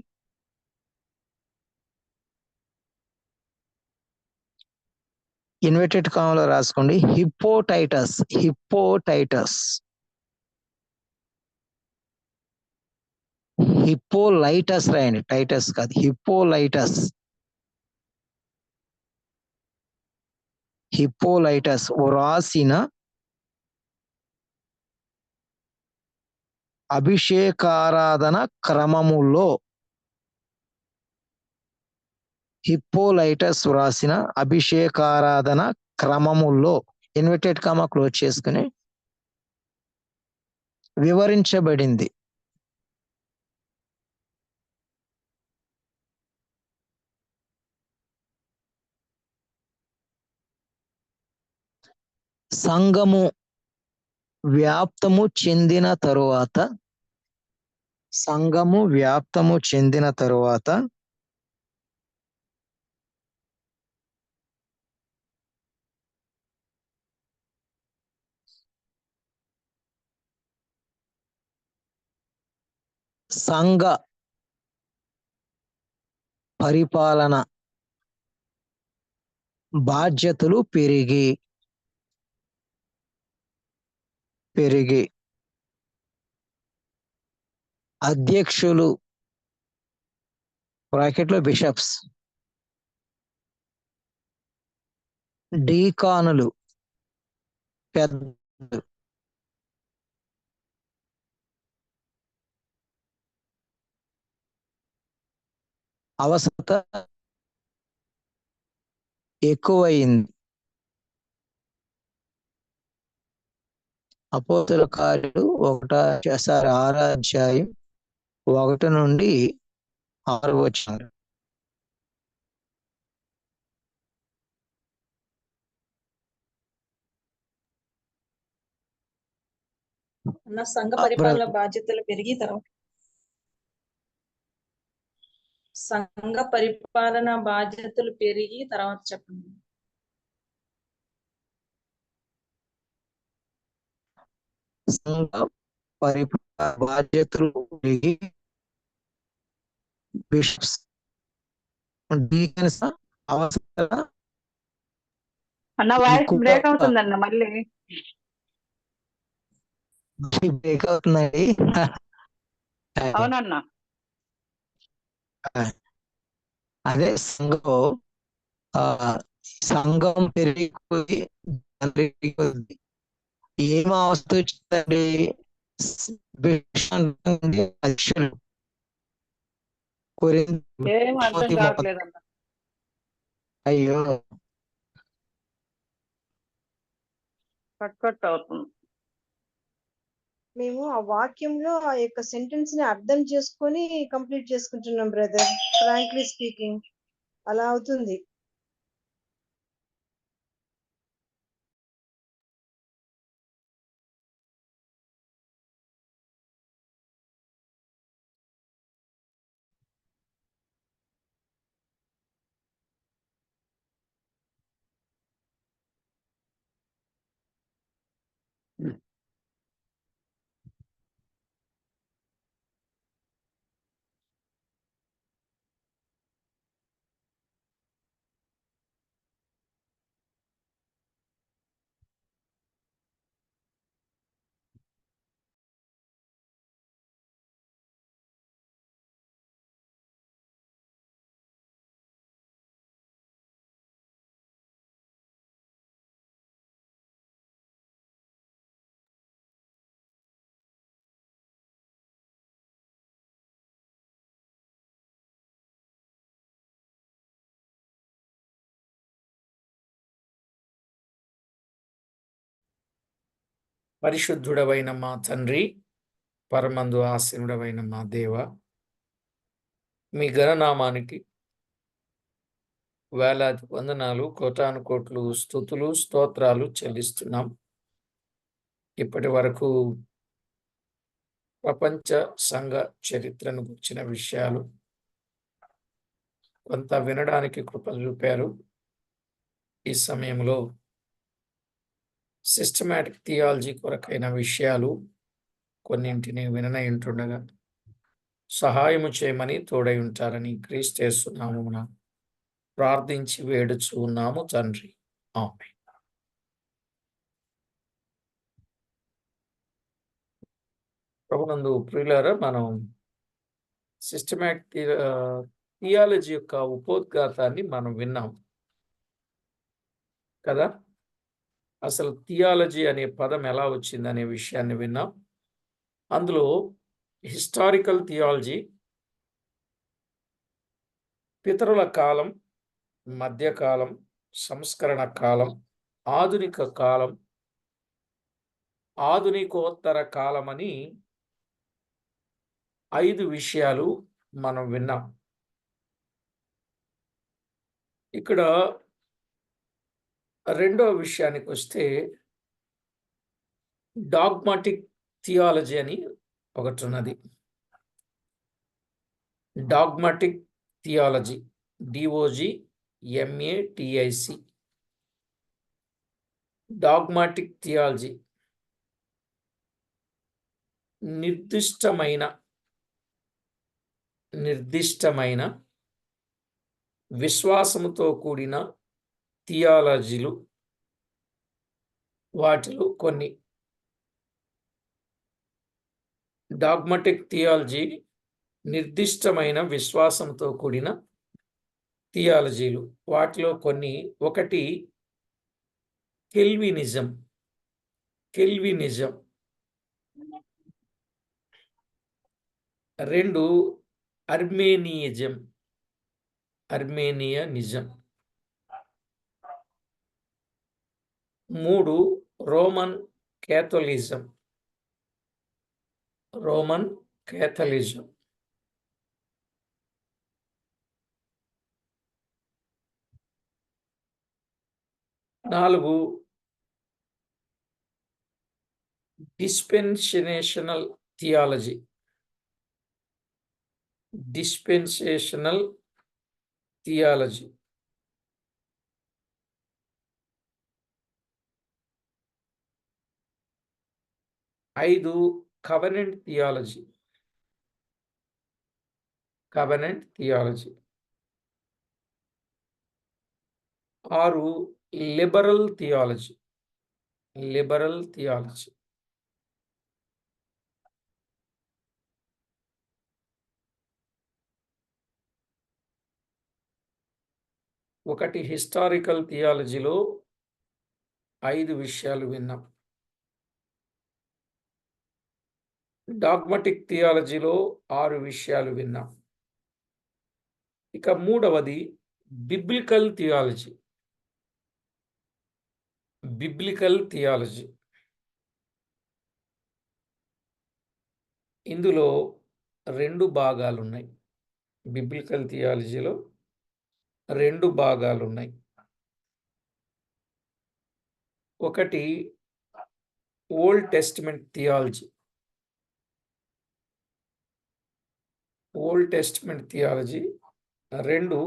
ఇన్వర్టెడ్ కామాలో రాసుకోండి. హిప్పోటైటస్ హిప్పోలైటస్ రాయండి, టైటస్ కాదు, హిప్పోలైటస్ వ్రాసిన అభిషేకారాధన క్రమములో, హిప్పోలైటస్ వ్రాసిన అభిషేకారాధన క్రమములో ఇన్వర్టెడ్ కామా క్లోజ్ చేసుకుని వివరించబడింది. సంఘము వ్యాప్తము చెందిన తరువాత సంఘ పరిపాలన బాధ్యతలు పెరిగి అధ్యక్షులు బ్రాకెట్లో బిషప్స్, డీకానులు పెద్ద అవసరత ఎక్కువయింది. అపోస్తుల కార్యాలు 6వ అధ్యాయం 1 నుండి 6 వచనాలు. అన్న సంఘ పరిపాలన బాధ్యతలు పెరిగి తర్వాత చెప్పండి. సంఘ పరిపాలన బాధ్యతలు పెరిగి బిషప్స్, డీకన్స్ అవసరత అన్న వాయిస్ బ్రేక్ అవుతుందన్న మళ్ళీ. బ్రేక్ అవుతుందండి. అవునన్నా. అదే సంఘం పెరిగిపోయి ఏం అవస్థ వచ్చిందండి? అధ్యక్షులు ఏం అర్థం కావట్లేదన్న. అయ్యో, కట్ అవుతుంది. మేము ఆ వాక్యంలో ఆ యొక్క సెంటెన్స్ ని అర్థం చేసుకొని కంప్లీట్ చేసుకుంటున్నాం బ్రదర్. ఫ్రాంక్లీ స్పీకింగ్ అలా అవుతుంది. పరిశుద్ధుడవైన మా తండ్రి, పరమందు ఆసీనుడవైన మా దేవ, మీ ఘననామానికి వేలాది వందనాలు, కోటాను కోట్లు స్తుతులు స్తోత్రాలు చెల్లిస్తున్నాం. ఇప్పటి వరకు ప్రపంచ సంఘ చరిత్రను గురించిన విషయాలు కొంత వినడానికి కృప చూపారు. ఈ సమయంలో సిస్టమాటిక్ థియాలజీ కొరకైన విషయాలు కొన్నింటిని విననయింటుండగా సహాయము చేయమని తోడై ఉంటారని క్రీస్తు యేసు నామమున ప్రార్థించి వేడుచు ఉన్నాము తండ్రి. ఆమేన్. ప్రభునందు ప్రియులారా, మనం సిస్టమాటిక్ థియాలజీ యొక్క ఉపోద్ఘాతాన్ని మనం విన్నాం కదా. అసలు థియాలజీ అనే పదం ఎలా వచ్చిందనే విషయాన్ని విన్నాం. అందులో హిస్టారికల్ థియాలజీ, పితరుల కాలం, మధ్యకాలం, సంస్కరణ కాలం, ఆధునిక కాలం, ఆధునికోత్తర కాలం అని 5 విషయాలు మనం విన్నాం. ఇక్కడ రెండవ విషయానికి వస్తే డాగ్మాటిక్ థియాలజీ అని ఒకటి ఉన్నది. Dogmatic theology, DOGMATIC. Dogmatic theology నిర్దిష్టమైన విశ్వాసముతో కూడిన థియాలజీలు. వాటిలో కొన్ని. డాగ్మాటిక్ థియాలజీ నిర్దిష్టమైన విశ్వాసంతో కూడిన థియాలజీలు. వాటిలో కొన్ని. ఒకటి Calvinism. 2 Arminianism. 3 Roman Catholicism. 4 dispensational theology. 5 covenant theology. 6 liberal theology. 1 historical థియాలజీలో 5 విషయాలు విన్నాం. డాగ్మాటిక్ థియాలజీలో 6 విషయాలు విన్నాం. ఇక 3వది బిబ్లికల్ థియాలజీ. ఇందులో 2 భాగాలు ఉన్నాయి. బిబ్లికల్ థియాలజీలో 2 భాగాలు ఉన్నాయి. ఒకటి old testament theology. Old testament theology. 2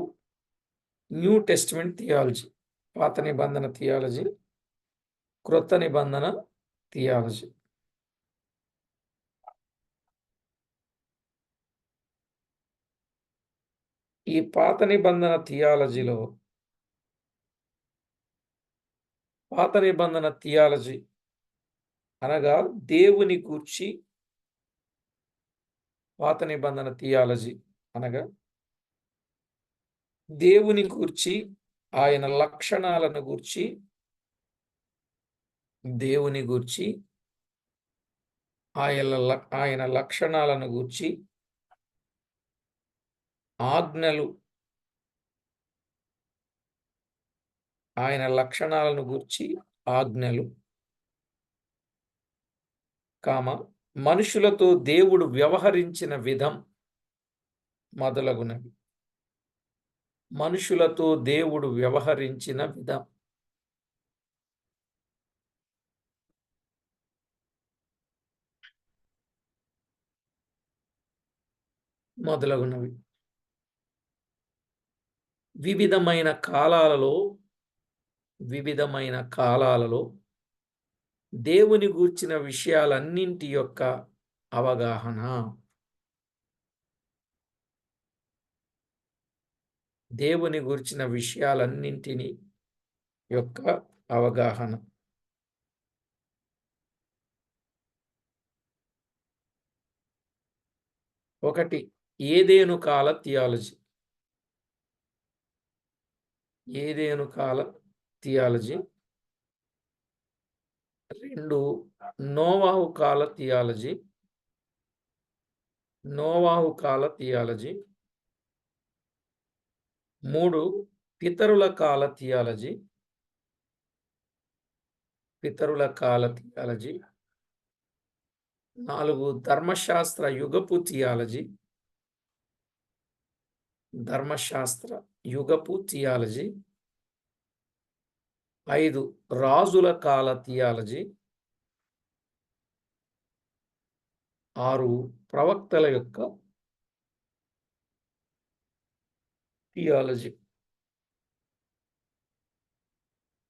new testament theology. పాత నిబంధన థియాలజీ, క్రొత్త నిబంధన థియాలజీ. ఈ పాత నిబంధన థియాలజీ అనగా దేవుని గూర్చి. పాత నిబంధన థియాలజీ అనగా దేవుని గూర్చి, ఆయన లక్షణాలను గూర్చి, ఆయన లక్షణాలను గూర్చి, ఆజ్ఞలు, ఆయన లక్షణాలను గూర్చి ఆజ్ఞలు, మనుషులతో దేవుడు వ్యవహరించిన విధం మొదలగునవి. మనుషులతో దేవుడు వ్యవహరించిన విధం. మొదలగునవి. వివిధమైన కాలాలలో దేవుని గూర్చిన విషయాలన్నింటి యొక్క అవగాహన. దేవుని గూర్చిన విషయాలన్నింటిని యొక్క అవగాహన. ఒకటి, ఏదేను కాల థియాలజీ. ఏదేను కాల థియాలజీ. 2, నోవాహు కాల థియాలజీ. నోవాహు కాల థియాలజీ. 3, పితరుల కాల థియాలజీ. పితరుల కాల థియాలజీ. 4, ధర్మశాస్త్ర యుగపు థియాలజీ. ధర్మశాస్త్ర యుగపు థియాలజీ. 5, రాజుల కాల థియాలజీ. 6, ప్రవక్తల యొక్క థియాలజీ.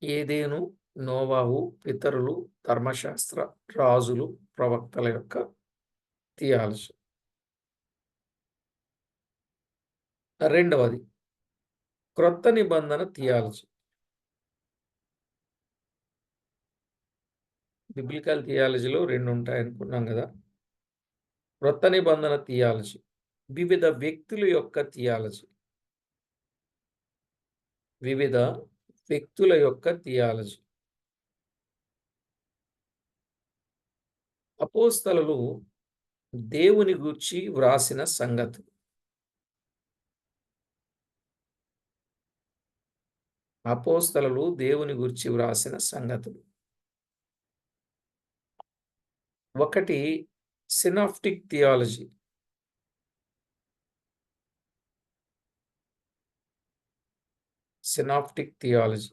ఏదేను, నోవాహు, పితరులు, ధర్మశాస్త్ర, రాజులు, ప్రవక్తల యొక్క థియాలజీ. రెండవది, క్రొత్త నిబంధన థియాలజీ. బిబ్లికల్ థియాలజీలో 2 ఉంటాయి అనుకున్నాం కదా. క్రొత్త నిబంధన థియాలజీ, వివిధ వ్యక్తుల యొక్క థియాలజీ. వివిధ వ్యక్తుల యొక్క థియాలజీ. అపోస్తలులు దేవుని గూర్చి వ్రాసిన సంగతులు. అపోస్తలులు దేవుని గూర్చి వ్రాసిన సంగతులు. 1, సినాప్టిక్ థియాలజీ. సినాప్టిక్ థియాలజీ,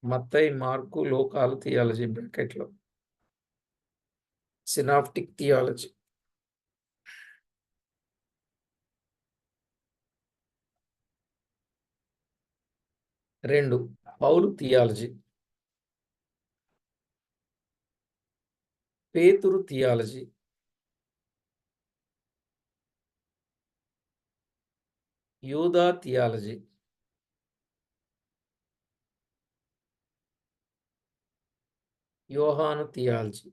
మత్తయి, మార్కు, లోకాల థియాలజీ బ్రాకెట్లో. Synoptic theology. 2, పౌలు థియాలజీ. పేతురు థియాలజీ. యూదా థియాలజీ. యోహాను థియాలజీ.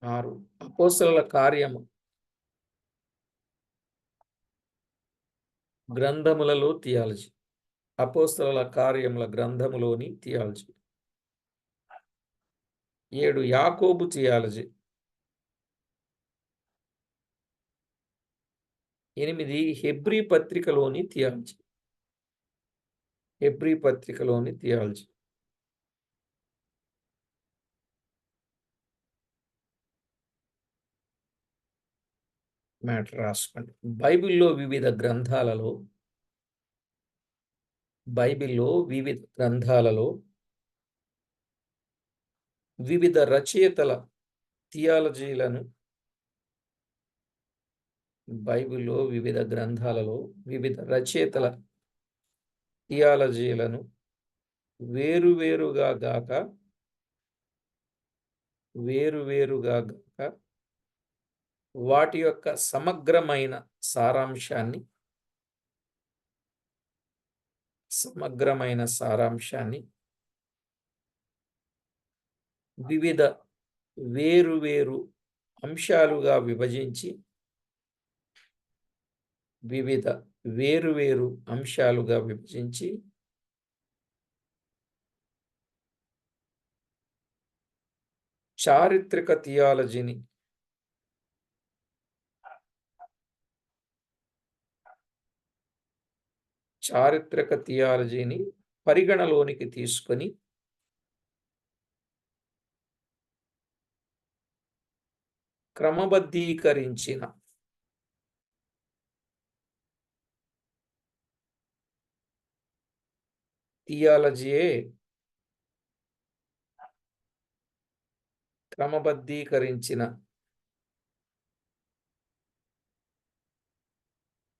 6, అపోస్తలుల కార్యము గ్రంథములలో థియాలజీ. అపోస్తలుల కార్యముల గ్రంథములోని థియాలజీ. 7, యాకోబు థియాలజీ. 8, హెబ్రీ పత్రికలోని థియాలజీ. హెబ్రీ పత్రికలోని థియాలజీ. మ్యాటర్ రాసుకోండి. బైబిల్లో వివిధ గ్రంథాలలో వివిధ రచయితల థియాలజీలను బైబిల్లో వివిధ గ్రంథాలలో వివిధ రచయితల థియాలజీలను వేరువేరుగా గాక వాటి యొక్క సమగ్రమైన సారాంశాన్ని వివిధ వేరువేరు అంశాలుగా విభజించి చారిత్రక థియాలజీని పరిగణలోనికి తీసుకొని క్రమబద్ధీకరించిన థియాలజీయే క్రమబద్ధీకరించిన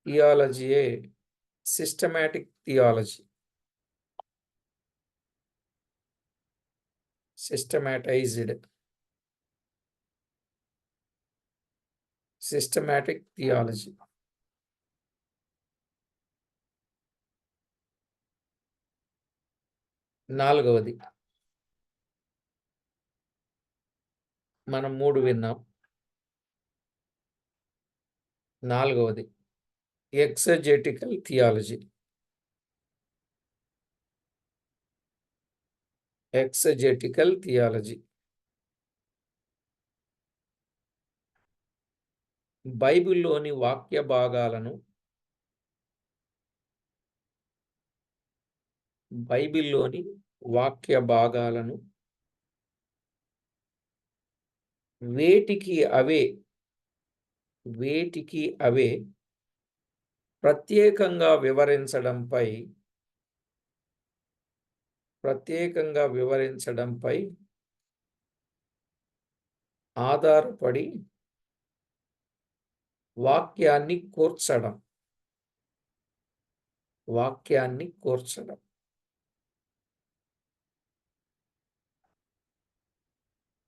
థియాలజీయే systematic theology. Systematized systematic theology. నాలుగవది మనం 3 విన్నాం. నాలుగవది ఎక్సజెటికల్ థియాలజీ. ఎక్సజెటికల్ థియాలజీ బైబిల్లోని వాక్య భాగాలను వేటికి అవే ప్రత్యేకంగా వివరించడంపై ఆధారపడి వాక్యాన్ని కూర్చడం.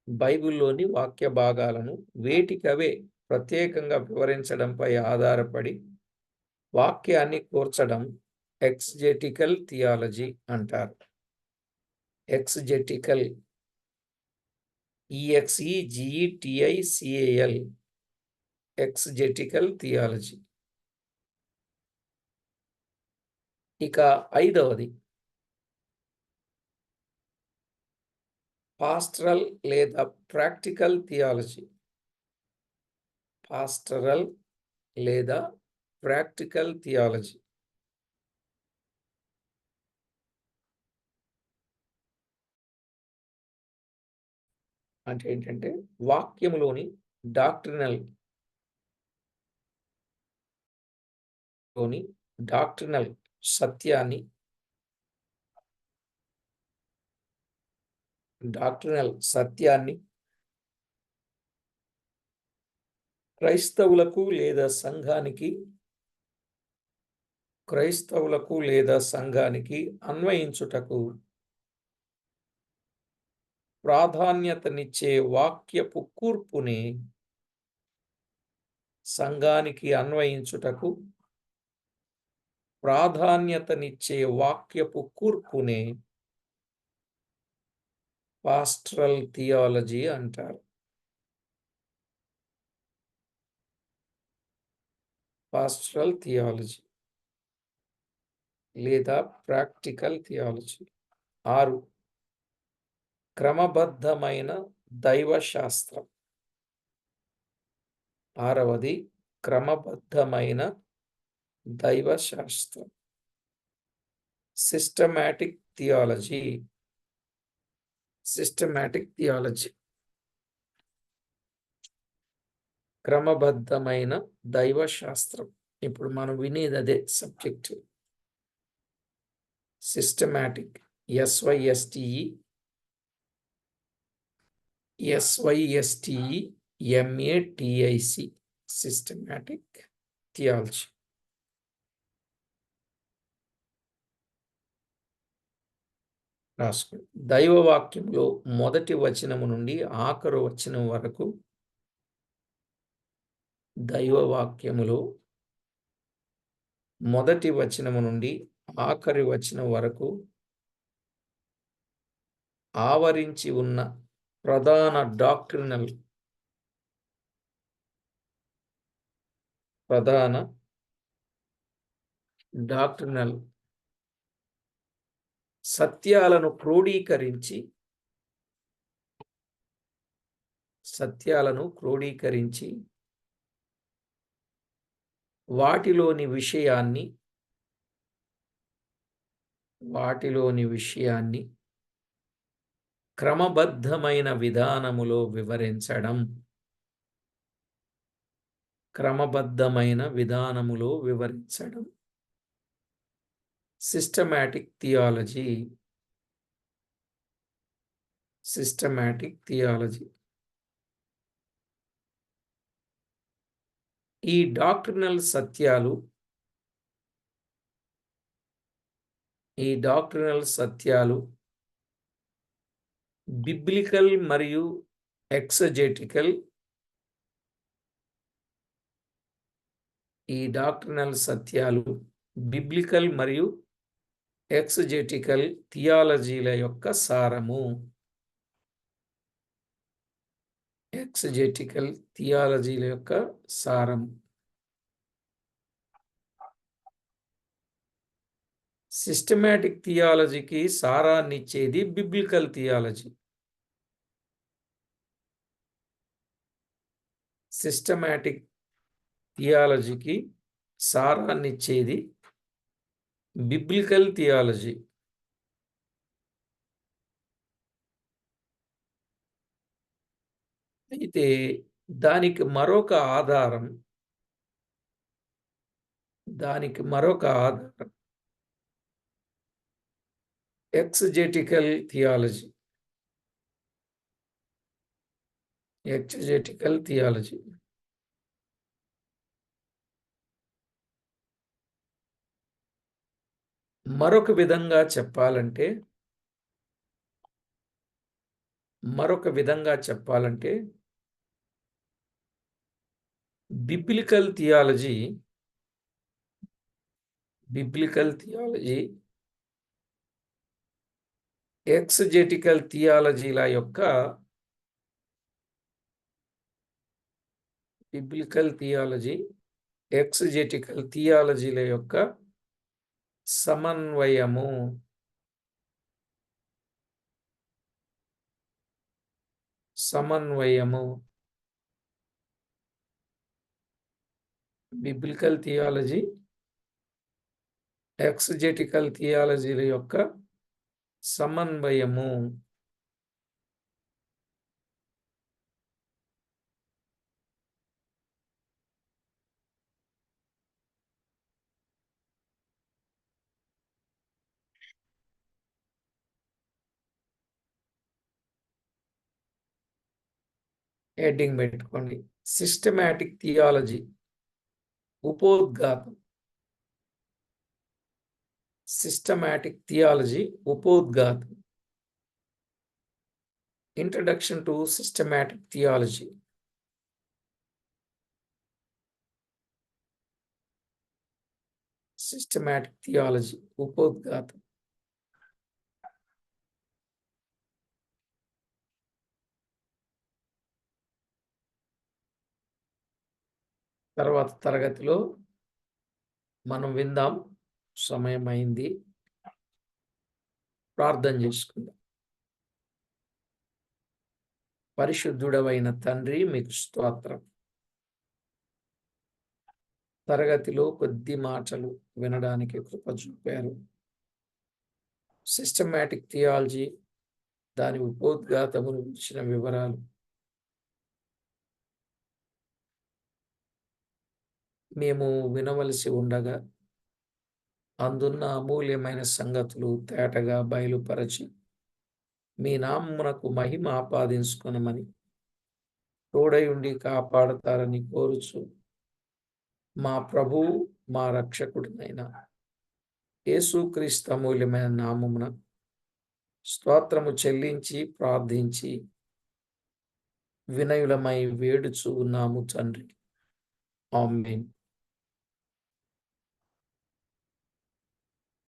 బైబిల్లోని వాక్య భాగాలను వేటికవే ప్రత్యేకంగా వివరించడంపై ఆధారపడి వాక్యాన్ని కూర్చడం ఎక్సజెటికల్ థియాలజీ అంటారు. ఎక్సజెటికల్ EXEGETICAL ఎక్సజెటికల్ థియాలజీ. ఇక ఐదవది పాస్టరల్ లేదా ప్రాక్టికల్ థియాలజీ. పాస్టరల్ లేదా ప్రాక్టికల్ థియాలజీ అంటే ఏంటంటే వాక్యములోని డాక్ట్రినల్ సత్యాన్ని క్రైస్తవులకు లేదా సంఘానికి అన్వయించుటకు ప్రాధాన్యతనిచ్చే వాక్యపు కూర్పునే పాస్టరల్ థియాలజీ అంటారు. పాస్టరల్ థియాలజీ లేదా ప్రాక్టికల్ థియాలజీ. 6 క్రమబద్ధమైన దైవశాస్త్రం. 6వది క్రమబద్ధమైన దైవశాస్త్రం. Systematic theology. క్రమబద్ధమైన దైవశాస్త్రం. ఇప్పుడు మనం వినేది అదే subject. Systematic SYSTEMATIC systematic theology. రాసుకోండి. దైవవాక్యంలో మొదటి వచనము నుండి ఆఖరు వచనం వరకు దైవవాక్యములో మొదటి వచనము నుండి ఆఖరి వచనం వరకు ఆవరించి ఉన్న ప్రధాన డాక్ట్రినల్ సత్యాలను క్రోడీకరించి వాటిలోని విషయాన్ని క్రమబద్ధమైన విధానములో వివరించడం సిస్టమాటిక్ థియాలజీ. ఈ డాక్ట్రినల్ సత్యాలు ఈ డాక్ట్రినల్ సత్యాలు బిబ్లికల్ మరియు ఎక్సజెటికల్ బిబ్లికల్ మరియు ఎక్సజెటికల్ థియాలజీల యొక్క సారము. సిస్టమాటిక్ థియాలజీకి సారాన్నిచ్చేది బిబ్లికల్ థియాలజీ. సిస్టమాటిక్ థియాలజీకి సారాన్నిచ్చేది బిబ్లికల్ థియాలజీ. అయితే దానికి మరొక ఆధారం ఎక్సజెటికల్ థియాలజీ. మరొక విధంగా చెప్పాలంటే బిబ్లికల్ థియాలజీ ఎక్సజెటికల్ థియాలజీల యొక్క సమన్వయము. బిబ్లికల్ థియాలజీ ఎక్సజెటికల్ థియాలజీల యొక్క సమన్వయము. హెడ్డింగ్ పెట్టుకోండి. సిస్టమాటిక్ థియాలజీ ఉపోద్ఘాతం. Introduction to systematic theology. ఉపోద్ఘాతం. తర్వాత తరగతిలో మనం విందాం. సమయం అయింది. ప్రార్థన చేసుకుందాం. పరిశుద్ధుడవైన తండ్రి, మీకు స్తోత్రం. తరగతిలో కొద్ది మాటలు వినడానికి కృప చూపారు. సిస్టమాటిక్ థియాలజీ, దాని ఉపోద్ఘాతమును ఇచ్చిన వివరాలు మేము వినవలసి ఉండగా అందున్న అమూల్యమైన సంగతులు తేటగా బయలుపరచి మీ నామమునకు మహిమ ఆపాదించుకొనమని తోడై ఉండి కాపాడతారని కోరుచు మా ప్రభువు మా రక్షకుడినైన యేసుక్రీస్తు అమూల్యమైన నామమున స్తోత్రము చెల్లించి ప్రార్థించి వినయులమై వేడుచు ఉన్నాము తండ్రి. ఆమేన్.